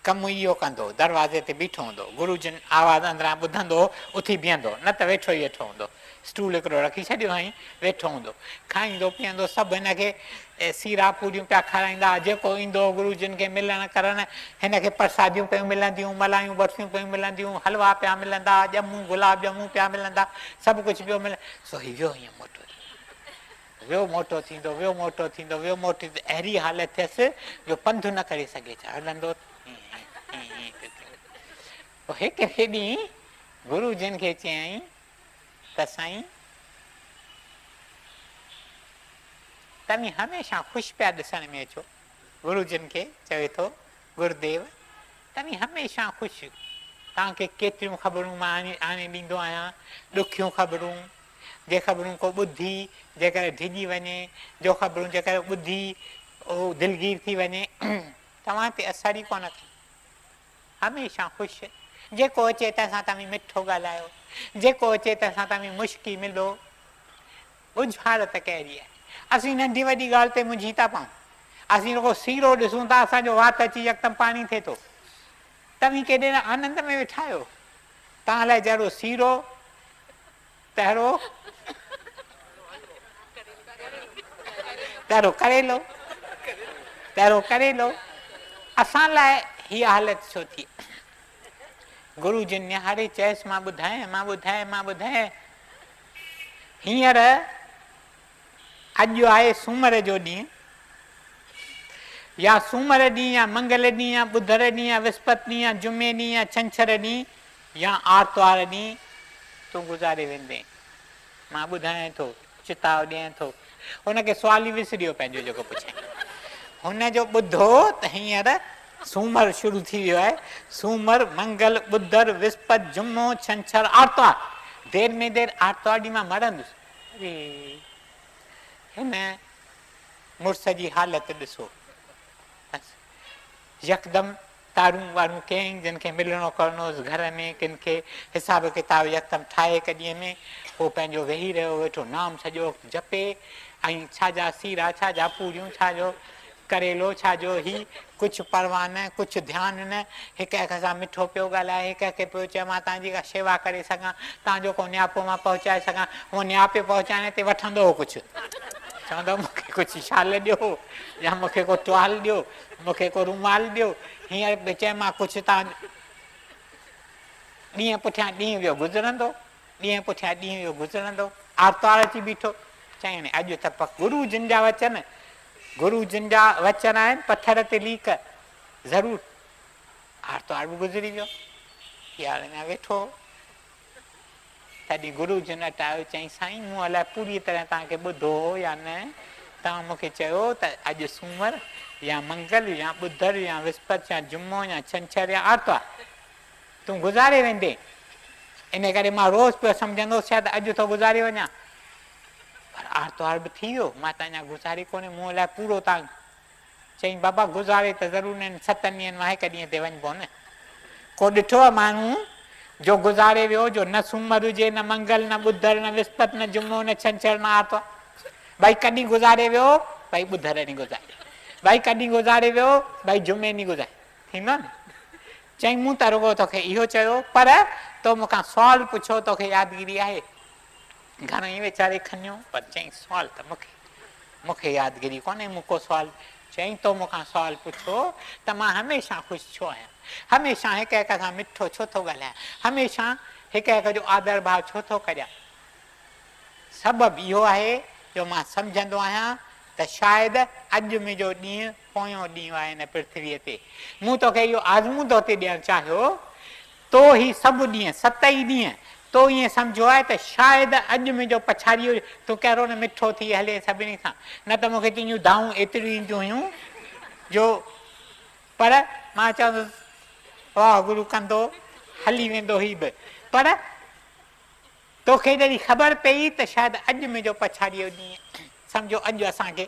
कमु इहो कंदो, दरवाज़े ते बीठो हूंदो, गुरु जिन आवाज़ अंदरां ॿुधंदो उथी बीहंदो, न त वेठो ई वेठो हूंदो, स्टूल हिकिड़ो रखी छॾियो हई, वेठो हूंदो, खाईंदो पीअंदो, सभु हिनखे सीरा पूरियूं पिया खाराईंदा, जेको ईंदो गुरु जिन खे मिलणु करणु, हिनखे प्रसादियूं पियूं मिलंदियूं, मलायूं बर्फ़ियूं पियूं मिलंदियूं, हलवा पिया मिलंदा, ॼमूं गुलाब ॼमूं पिया मिलंदा, सभु कुझु पियो मिले। सो ही वियो हीअं मोटो, वियो मोटो थींदो, वियो मोटो थींदो, वियो मोटो, अहिड़ी हालत थियसि जो पंधु न करे सघे, छा हलंदो। हिकु ॾींहुं गुरु जिन खे चयईं त साईं तव्हीं हमेशह ख़ुशि पिया ॾिसण में अचो। गुरु जिन खे चवे थो गुरुदेव तव्हीं हमेशह ख़ुशि, तव्हांखे केतिरियूं ख़बरूं मां आणे ॾींदो आहियां, ॾुखियूं ख़बरूं, जे ख़बरूं को ॿुधी जेकर डिॼी वञे, जो ख़बरूं जेकर ॿुधी उहो दिलगीर थी वञे, तव्हां ते असर ई कोन कई, हमेशह ख़ुशि, जेको अचे तंहिंसां तव्हीं मिठो ॻाल्हायो, जेको अचे तंहिंसां तव्हीं मुश्की मिलो, बुझार त कहिड़ी आहे। असीं नंढी वॾी ॻाल्हि ते मुंझी था पऊं, असीं रुगो सीरो ॾिसूं था, असांजो वात अची यकदमि पाणी थिए थो, तव्हीं केॾे आनंद में वेठा आहियो, तव्हां लाइ जहिड़ो सीरो तहिड़ो करेलो, तहिड़ो करेलो, असां लाइ हीअ हालत छो थी। गुरु जिन निहारे चयसि मां ॿुधायां हींअर अॼु आहे सूमर जो ॾींहुं, या सूमर ॾींहुं, या मंगल ॾींहुं, या ॿुधर ॾींहुं, या विस्पति ॾींहुं, या जुमे ॾींहुं, या छंछर ॾींहुं, या आर्तवार ॾींहुं तूं गुज़ारे वेंदे, मां ॿुधायां थो, चिताव ॾियां थो। हुनखे सुवाल ई विसरियो पंहिंजो जेको पुछां, हुनजो ॿुधो त हींअर सूमर शुरू थी वियो आहे, सूमर मंगल ॿुधर विस्पति जुमो छंछर आर्तवार, देरि में देरि आर्तवार ॾींहुं मां मरंदुसि। अरे हिन मुड़ुस जी हालत ॾिसो, यकदमि तारूं वारूं कयईं, जिन खे मिलणो करणो हुअसि घर में, किन खे हिसाब किताब यकदमि ठाहे हिकु ॾींहं में, पोइ पंहिंजो वेही रहियो, वेठो नाम सॼो जपे, ऐं छाजा सीरा, छाजा पूरियूं, छाजो करेलो, छाजो ही, कुझु परवाह न, कुझु ध्यानु न, हिक हिक सां मिठो पियो ॻाल्हाए, हिक हिक पियो चए मां तव्हांजी का शेवा करे सघां, तव्हांजो को नियापो मां पहुचाए सघां, उहो नियापे पहुचाइण ते वठंदो हो कुझु, चवंदो मूंखे कुझु शाल ॾियो, या मूंखे को टुवाल ॾियो, मूंखे को रुमाल ॾियो, हींअर बि चए मां कुझु तव्हां, ॾींहं पुठियां ॾींहुं वियो गुज़रंदो, ॾींहं पुठियां ॾींहुं वियो गुज़रंदो, आर्तवार अची बीठो, चई अॼु त गुरु जिन जा वचन, गुरु जिन जा वचन आहिनि पथर ते लीक, ज़रूरु आर्तवार बि गुज़री वियो, यार अञा वेठो, तॾहिं गुरु जिन वटि आयो, चई साईं मूं अलाए पूरी तरह तव्हांखे ॿुधो हो या न, तव्हां मूंखे चयो त अॼु सूमर या मंगल या ॿुधर या विस्पति या जुमो या छंछर या आर्तवार तूं गुज़ारे वेंदे, इन करे मां रोज़ पियो सम्झंदोसि शायदि अॼु थो गुज़ारे वञा, पर आर्तवार बि थी वियो, मां त अञा गुज़ारे कोन्हे, मूं अलाए पूरो तव्हां, चई बाबा गुज़ारे त ज़रूरु न, 7 ॾींहंनि मां हिकु ॾींहं ते वञिबो न, को ॾिठो आहे माण्हू जो गुज़ारे वियो, जो न सूमर हुजे, न मंगल, न ॿुधर, न विस्पति, न जुमो, न छंछर, न आर्तवार, भई कॾहिं गुज़ारे वियो, भई ॿुधर ॾींहुं गुज़ारे, भई कॾहिं गुज़ारे वियो, भई जुमे ॾींहुं गुज़ारे, थींदो न। चई मूं त रुगो तोखे इहो चयो, पर तो मूंखां सुवाल पुछो, तोखे यादगिरी आहे, घणेई वीचारे खनियो, पर चई सुवाल त मूंखे यादगिरी कोन्हे, मूं को सुवाल चई तो मूंखां सुवाल पुछो त मां हमेशह ख़ुशि छो आहियां, हमेशह हिक हिक सां मिठो छो थो ॻाल्हायां, हमेशह हिक हिक जो आदर भाव छो थो करियां। सबबु इहो आहे जो मां सम्झंदो आहियां त शायदि अॼु मुंहिंजो ॾींहुं पोयों ॾींहुं आहे हिन पृथ्वीअ ते। मूं तोखे इहो आज़मूदो थी ॾियणु चाहियो, तो ही सभु ॾींहं 7 ई ॾींहं तो ईअं सम्झो आहे त शायदि अॼु मुंहिंजो पछाड़ीअ तूं कहिड़ो न मिठो थी हले सभिनी सां, न त मूंखे तुंहिंजूं दाऊं एतिरियूं ईंदियूं हुयूं जो, पर मां चवंदुसि वाह गुरू कंदो हली वेंदो ही बि, पर तोखे जॾहिं ख़बर पई त शायदि अॼु मुंहिंजो पछाड़ीअ जो ॾींहुं, सम्झो अॼु असांखे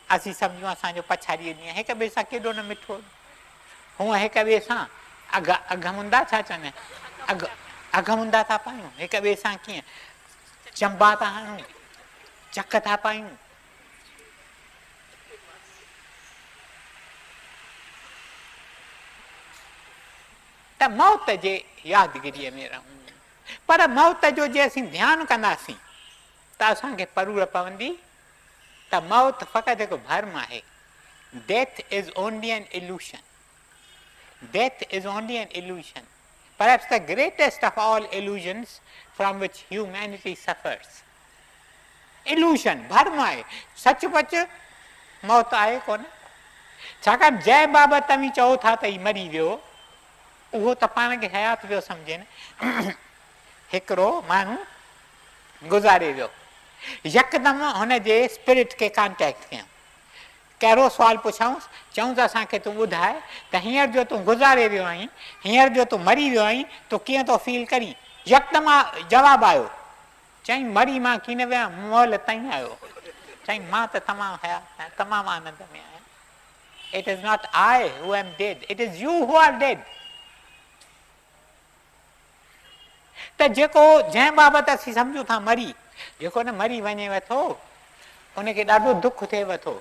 असीं सम्झूं असांजो पछाड़ीअ जो ॾींहुं हिक ॿिए सां केॾो न मिठो, हूअं हिक ॿिए सां अघमुंदा छा चवंदा आहिनि, अघमुंदा था पायूं हिक ॿिए सां, कीअं चंबा था हणूं, चक था पायूं। त मौत जे यादगिरीअ में रहूं, पर मौत जो जे असीं ध्यानु कंदासीं त असांखे परूर पवंदी त मौत फ़क़ति हिकु भर्म आहे। Death is only an illusion, death is only an illusion, perhaps the greatest of all illusions from which humanity suffers. Evolution verb आहे, सचपच मौत आहे कोन। छाकाणि जंहिं बाबति तव्हीं चओ था त ही मरी वियो, उहो त पाण खे हयात वियो सम्झे न। हिकिड़ो माण्हू गुज़ारे वियो, यकदमि हुनजे स्पिरिट खे कॉन्टेक्ट कयूं, कहिड़ो सुवाल पुछऊंसि, चऊं त असांखे तूं ॿुधाए त हींअर जो तूं गुज़ारे वियो आहीं, हींअर जो तूं मरी वियो आहीं, तूं कीअं थो फील करीं? यकदमि जवाबु आयो, चईं मरी मां कीअं न विया, मोल ताईं आयो, चईं मां त तमामु हयात आहियां, तमामु आनंद में आहियां। It is not I who am dead, it is you who are dead. त जेको जंहिं बाबति असीं सम्झूं था मरी, जेको न मरी वञेव थो उनखे ॾाढो दुख थिएव थो,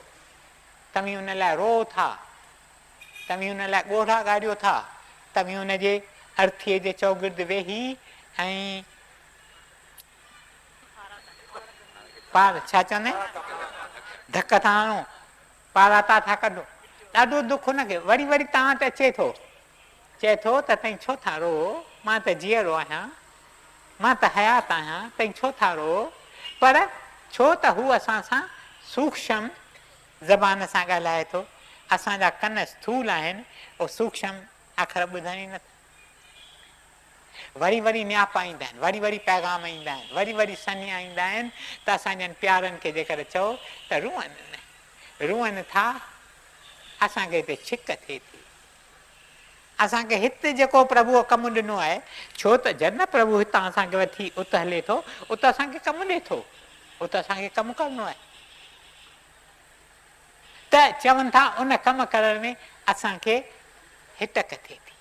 तव्हीं हुन लाइ रो था, तव्हीं हुन लाइ ॻोढ़ा ॻारियो था, तव्हीं हुनजे अर्थीअ जे चौगिर्द वेही ऐं छा चवंदा आहिनि धक था हणो, पाराता था कढो, ॾाढो दुख हुनखे। वरी वरी तव्हां त अचे थो, चए थो त तव्हीं छो था रो, मां त जीअरो आहियां, मां त हयात आहियां, तव्हीं छो था रो? पर छो त हू असां सां सूक्ष्म ज़बान सां ॻाल्हाए थो, असांजा कन स्थूल आहिनि, उहो सूक्ष्म अखर ॿुधनि ई नथा। वरी वरी न्यापा ईंदा आहिनि, वरी वरी पैगाम ईंदा आहिनि, वरी वरी सन्या ईंदा आहिनि, त असांजनि प्यारनि खे जेकर चओ त रुअनि था, असांखे हिते छिक थिए थी। असांखे हिते जेको प्रभुअ कमु ॾिनो आहे, छो त जॾहिं प्रभु हितां असांखे वठी उते हले थो, उते असांखे कमु ॾिए थो, उते असांखे कमु करिणो आहे। त चवनि था उन कमु करण में असांखे हिटक थिए थी,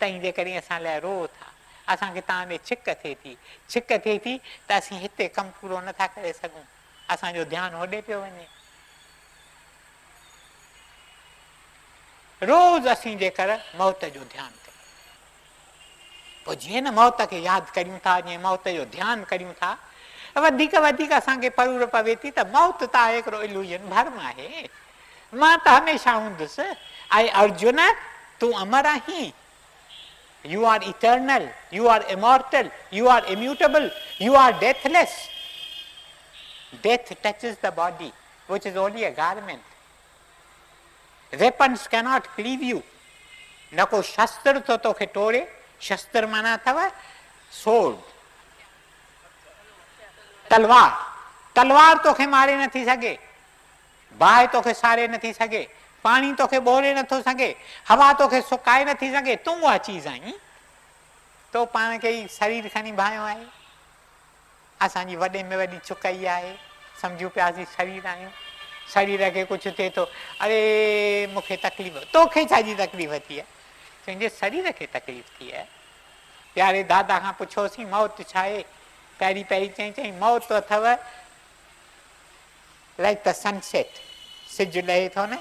तंहिं जे करे असां लाइ रो था, असांखे तव्हां ॾे छिक थिए थी, छिक थिए थी त असीं हिते कमु पूरो नथा करे सघूं, असांजो ध्यानु होॾे पियो वञे। रोज़ असीं जेकर मौत जो ध्यानु कयूं, पोइ जीअं न मौत खे यादि करियूं था, जीअं मौत जो ध्यानु करियूं था, वधीक वधीक असांखे परूर पवे थी त मौत त आहे हिकिड़ो इल्यूजन, भर्म आहे। मां त हमेशह हूंदुसि, ऐं अर्जुन तूं अमर आहीं, you are eternal, you are immortal, you are immutable, you are deathless. Death touches the body, which is only a garment. Weapons cannot cleave you. न को शस्त्र तो तोखे टोड़े, शस्त्र माना अथव sword, तलवार, तलवार तोखे मारे नथी सघे, बाहि तोखे सारे नथी सघे, पानी तोखे ॿोरे नथो सघे, हवा तोखे सुकाए नथी सघे, तूं उहा चीज़ आहीं। तो पाण खे ई शरीर खणी भायो आहे, असांजी वॾे में वॾी चुक ई आहे, सम्झूं पियासीं शरीर आहियूं, शरीर खे कुझु थिए थो, अरे मूंखे तकलीफ़, तोखे छाजी तकलीफ़ थी आहे? तुंहिंजे शरीर खे तकलीफ़ थी आहे। प्यारे दादा खां पुछोसीं मौत छा आहे? पहिरीं पहिरीं चईं मौत अथव लाइक द सनसेट, सिजु लहे थो न,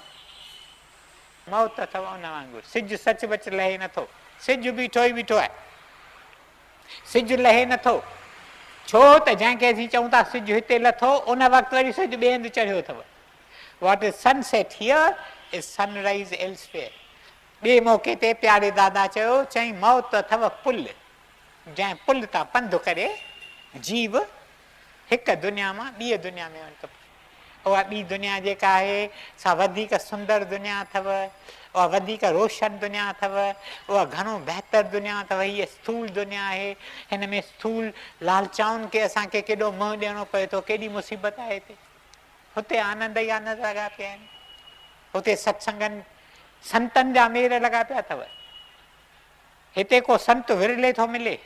मौत अथव उन वांगुरु। सिजु सच बच लहे नथो, सिजु बीठो ई बीठो आहे, सिजु लहे नथो, छो त जंहिंखे असीं चऊं था सिजु हिते लथो, उन वक़्तु वरी सिजु ॿिए हंधि चढ़ियो अथव। What is sunset here is sunrise elsewhere. ॿिए मौक़े ते प्यारे दादा चयो, चई मौत अथव पुल, जंहिं पुल तां पंधु करे जीव हिकु दुनिया मां ॿिए दुनिया में वञे थो। उहा ॿी दुनिया जेका आहे सा वधीक सुंदर दुनिया अथव, उहा वधीक रोशन दुनिया अथव, उहा घणो बहितर दुनिया अथव। हीअ स्थूल दुनिया आहे, हिन में स्थूल लालचाउनि खे असांखे केॾो मोह ॾियणो पए थो, केॾी मुसीबत आहे हिते। हुते आनंद ई आनंद लॻा पिया आहिनि, हुते सत्संगनि संतनि जा मेर लॻा पिया अथव। हिते को संत विरले थो मिले,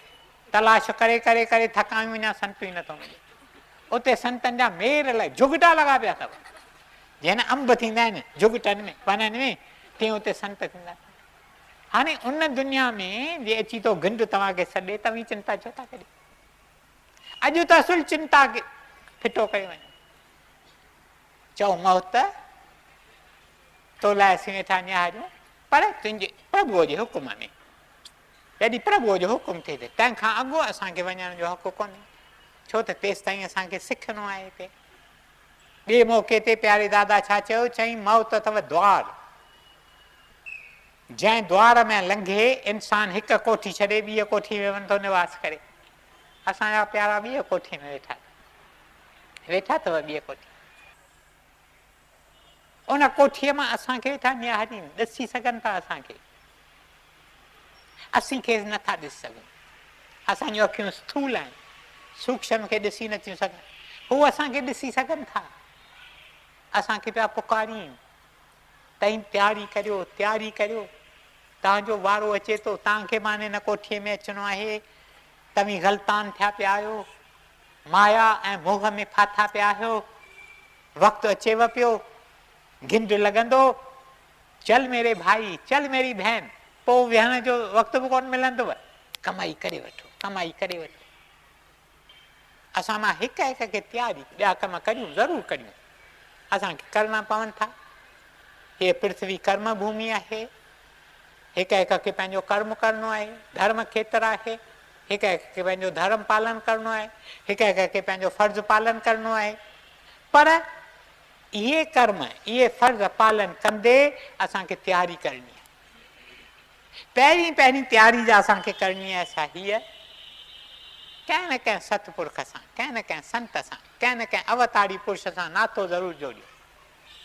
तलाश करे करे करे थकायूं अञा संत ई नथो मिले। उते संतनि जा मेर जुगटा लॻा पिया अथव, जंहिं अंब थींदा आहिनि जुगटनि में वननि में, तीअं उते संत थींदा। हाणे उन दुनिया में जे अची तो गिंड तव्हांखे सॾे, तव्हीं चिंता छो था करियो? अॼु त असुल चिंता फिटो करे वञो। चओ मौत तो लाइ असीं वेठा निहारियूं, पर तुंहिंजे प्रभुअ जे हुकुम में। जॾहिं प्रभुअ जो हुकुम थिए त तंहिंखां अॻु असांखे वञण जो हक़ कोन्हे, छो त तेसि ताईं असांखे सिखणो आहे हिते। ॿिए मौक़े ते प्यारे दादा छा चयो, चई मौत अथव द्वार, जंहिं द्वार में लंघे इंसान हिकु कोठी छॾे ॿीअ कोठी में वञी थो निवास करे। असांजा प्यारा ॿिए कोठी में वेठा अथव ॿिए कोठी। उन कोठीअ मां असांखे वेठा निहारीनि, ॾिसी सघनि था असांखे, असीं खेसि नथा ॾिसी सघूं। असांजूं अखियूं स्थूल आहिनि, सूक्ष्म खे ॾिसी नथियूं सघनि, हू असांखे ॾिसी सघनि था। असांखे पिया पुकारीनि, तव्हीं तयारी करियो, तयारी करियो, तव्हांजो वारो अचे थो, तव्हांखे माने हिन कोठीअ में अचिणो आहे। तव्हीं ग़लतान थिया पिया आहियो, माया ऐं मोह में फाथा पिया आहियो, वक़्तु अचेव पियो, गिंड लॻंदो। चल मेरे भाई, चल मेरी बहन, पोइ विहण जो वक़्तु बि कोन मिलंदव। कमाई करे वठो, कमाई करे वठो। असां मां हिक हिक खे तयारी, ॿिया कम करियूं, ज़रूरु करियूं, असांखे करणा पवनि था। हे पृथ्वी कर्म भूमि आहे, हिक हिक खे पंहिंजो कर्म करणो आहे, धर्म खेत्र आहे, हिक हिक खे पंहिंजो धर्म पालन करणो आहे, हिक हिक खे पंहिंजो फर्ज़ पालन करणो आहे। पर इहे कर्म, इहे फर्ज़ पालन कंदे असांखे तयारी करणी आहे। पहिरीं पहिरीं तयारी जा असांखे करणी आहे सा हीअ, कंहिं न कंहिं सतपुरुष सां, कंहिं न कंहिं संत सां, कंहिं न कंहिं अवतारी पुरुष सां नातो ज़रूरु जोड़ियो,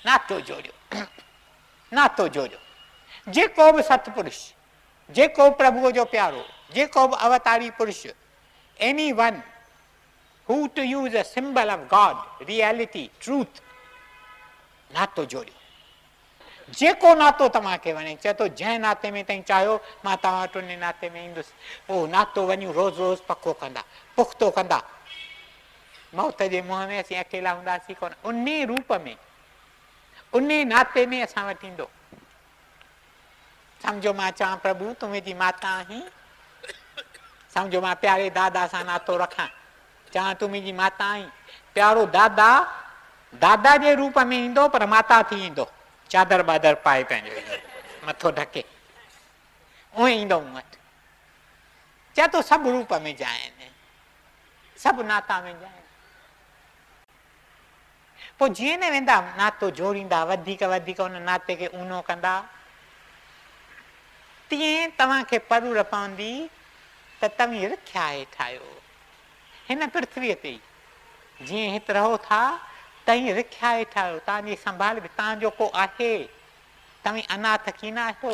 नातो जोड़ियो, नातो जोड़ियो। जेको बि सतपुरुष, जेको प्रभुअ जो प्यारो, जेको बि अवतारी पुरुष, anyone who to use a symbol of God, reality, truth, नातो जोड़ियो। जेको नातो तव्हांखे वणे, चए थो जंहिं नाते में तव्हीं चाहियो मां तव्हां वटि उन नाते में ईंदुसि। उहो नातो वञूं रोज़ रोज़ पको कंदा, पुख़्तो कंदा। मौत जे मुंहं में असीं अकेला हूंदासीं कोन, उन रूप में, उन नाते में असां वटि ईंदो। सम्झो मां चवां प्रभु तूं मुंहिंजी माता आहीं, सम्झो मां प्यारे दादा सां नातो रखां, चवां तूं मुंहिंजी माता आहीं, प्यारो दादा दादा जे रूप में ईंदो, पर माता थी ईंदो, चादर बादर पाए पंहिंजो मथो ढके, उहे ईंदो मूं वटि। चए थो सभु रूप में जा आहिनि, सभु नाता में जा आहिनि। पोइ जीअं न वेंदा नातो जोड़ींदा, वधीक वधीक उन नाते खे ऊनो कंदा, तीअं तव्हांखे परूर पवंदी त तव्हीं रखिया हेठि आहियो हिन पृथ्वीअ ते। जीअं हिते रहो था तव्हीं रखिया हेठि आहियो, तव्हांजी संभाल बि तव्हांजो को आहे, तव्हीं अनाथ कीन आहियो।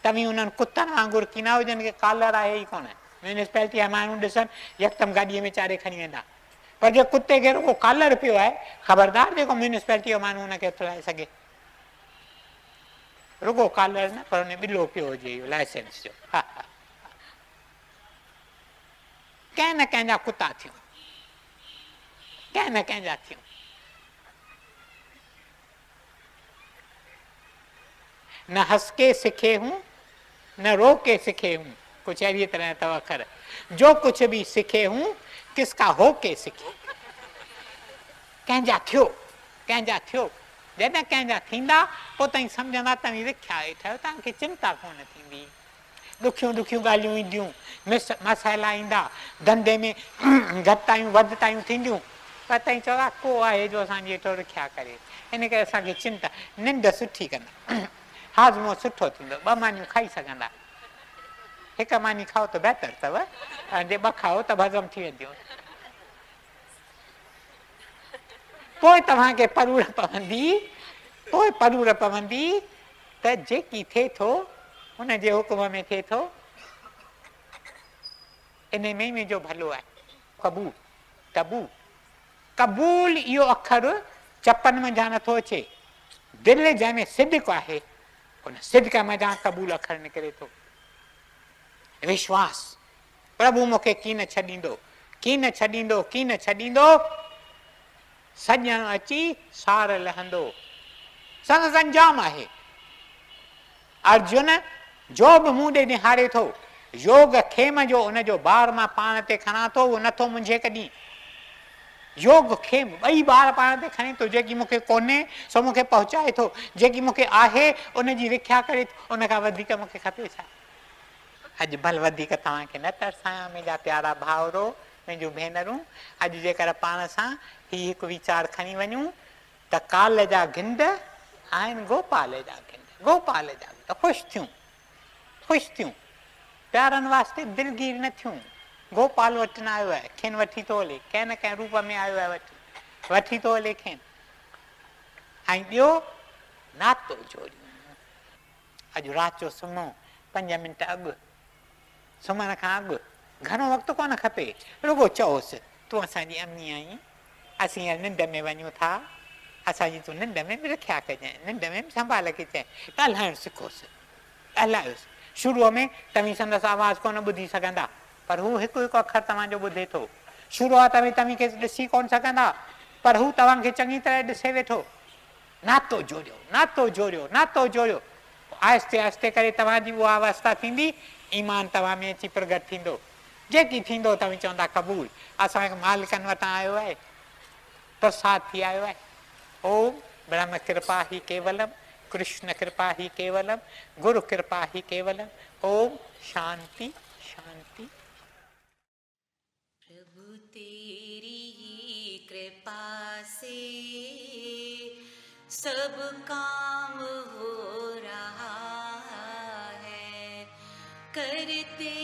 तव्हीं उन्हनि कुतनि वांगुरु कीन आहियो जिन खे कॉलर आहे ई कोन। म्यूनिसिपैलिटी जा माण्हू ॾिसनि यकदमि गाॾीअ में चाढ़े खणी वेंदा, पर जे कुते खे रुगो कॉलर पियो आहे, ख़बरदार जेको म्यूनिसिपैलिटी जो माण्हू हुनखे हथु लाए सघे। रुगो कॉलर न, पर हुन ॿिलो पियो हुजे लाइसेंस जो। हा हा, कंहिं न कंहिंजा कुता थियूं, कंहिं न कंहिंजा थियूं। न हंस के सीखे हूं, न रो के सीखे हूं, कुछ अहिड़ी तरह अथव अखर। जो कुछ भी सीखे हूं किसका हो के सीखे। कंहिंजा थियो, कंहिंजा थियो। जॾहिं कंहिंजा थींदा पोइ ताईं सम्झंदा तव्हीं रिख्या वेठा आहियो, तव्हांखे चिंता कोन थींदी। ॾुखियूं ॾुखियूं ॻाल्हियूं ईंदियूं, मसाइला ईंदा, धंधे में घटितायूं वधितायूं थींदियूं, पर तई चवंदा को आहे जो असांजी एतिरो रखिया करे, इन करे असांखे चिंता निंड सुठी कंदा, हाज़मो सुठो थींदो, 2 मानियूं खाई सघंदा, 1 मानी खाओ त बहितर अथव, ऐं जे 2 खाओ त हज़म थी वेंदियूं। पोइ तव्हांखे परूर पवंदी त जेकी थिए थो हुन जे हुकुम में थिए थो, इन में मुंहिंजो भलो आहे। क़बूल क़बूल क़बूल इहो अखर चपनि मंझां नथो अचे, दिलि जंहिंमें सिदक आहे उन सिदक मंझां क़बूल अखर निकिरे थो। विश्वास, प्रभु मूंखे की न छॾींदो, की न छॾींदो, की न छॾींदो, सॼण अची सार लहंदो, संदसि अंजाम आहे। अर्जुन जो बि मूं ॾे निहारे थो, योग खेम जो उनजो बार मां पाण ते खणां थो, उहो नथो मुंझे कॾहिं। योग खेम 2 बार पाण ते खणे थो, जेकी मूंखे कोन्हे सो मूंखे पहुचाए थो, जेकी मूंखे आहे उनजी रिख्या करे थो, उन खां वधीक मूंखे खपे छा। अॼु भल वधीक तव्हांखे न तरसायां मुंहिंजा प्यारा भाउरो, मुंहिंजूं भेनरूं। अॼु जेकर पाण सां ही हिकु वीचार खणी वञूं त काल जा गिंद आहिनि गोपाल जा गिंद, गोपाल जा गिंद। ख़ुशि थियूं प्यारनि वास्ते दिलगीर न थियूं। गोपाल वटि न आयो आहे, खेनि वठी थो हले, कंहिं न कंहिं रूप में आयो आहे, वठी थो हले खेनि। ऐं ॿियो नातो जोड़ियूं। अॼु राति जो सुम्हो 5 मिंट अॻु, सुम्हण खां अॻु घणो वक़्तु कोन खपे, रुगो चओसि तूं असांजी अम्मी आहीं, असीं हींअर निंड में वञूं था, असांजी तूं निंड में बि रखिया कजांइ, निंड में बि संभाल के चए। ॻाल्हाइणु सिखोसि, ॻाल्हायोसि। शुरूअ में तव्हीं संदसि आवाज़ कोन ॿुधी सघंदा, पर हू हिकु हिकु अखर तव्हांजो ॿुधे थो। शुरूआत में तव्हीं खे ॾिसी कोन सघंदा, पर हू तव्हांखे चङी तरह ॾिसे वेठो। नातो जोड़ियो, नातो जोड़ियो, नातो जोड़ियो। आहिस्ते आहिस्ते करे तव्हांजी उहा अवस्था थींदी, ईमान तव्हां में अची प्रगट थींदो। जेकी थींदो तव्हीं चवंदा क़बूल, असांखे मालिकनि वटां आयो आहे, प्रसाद थी आयो आहे। ओम ब्रह्म कृपा ही केवलम, कृष्ण कृपा ही केवलम, गुरु कृपा ही केवलम। ओम शांति शांति। प्रभु तेरी ही कृपा से सब काम हो रहा है, करते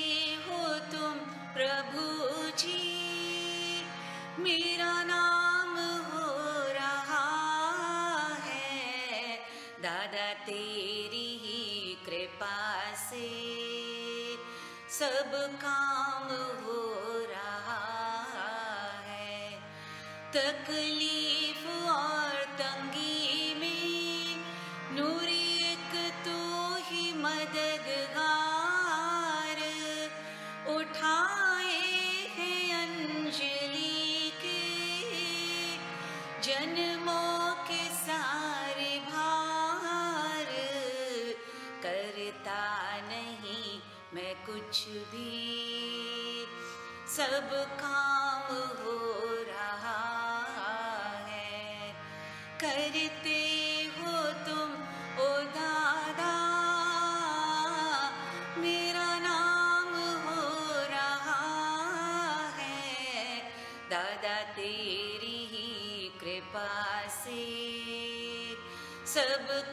हो तुम प्रभु जी, मेरा नाम हो रहा है। दादा तेरी ही कृपा से सब काम हो रहा है, तकलीफ और तंगी में नूरी एक तो ही मददगार, उठाए हैं अंजलि के जन्मों के सारे भार, करता नहीं मैं कुछ भी, सब काम हो रहा है, करते हो तुम ओ दादा, मेरा नाम हो रहा है। दादा तेरी ही कृपा से सब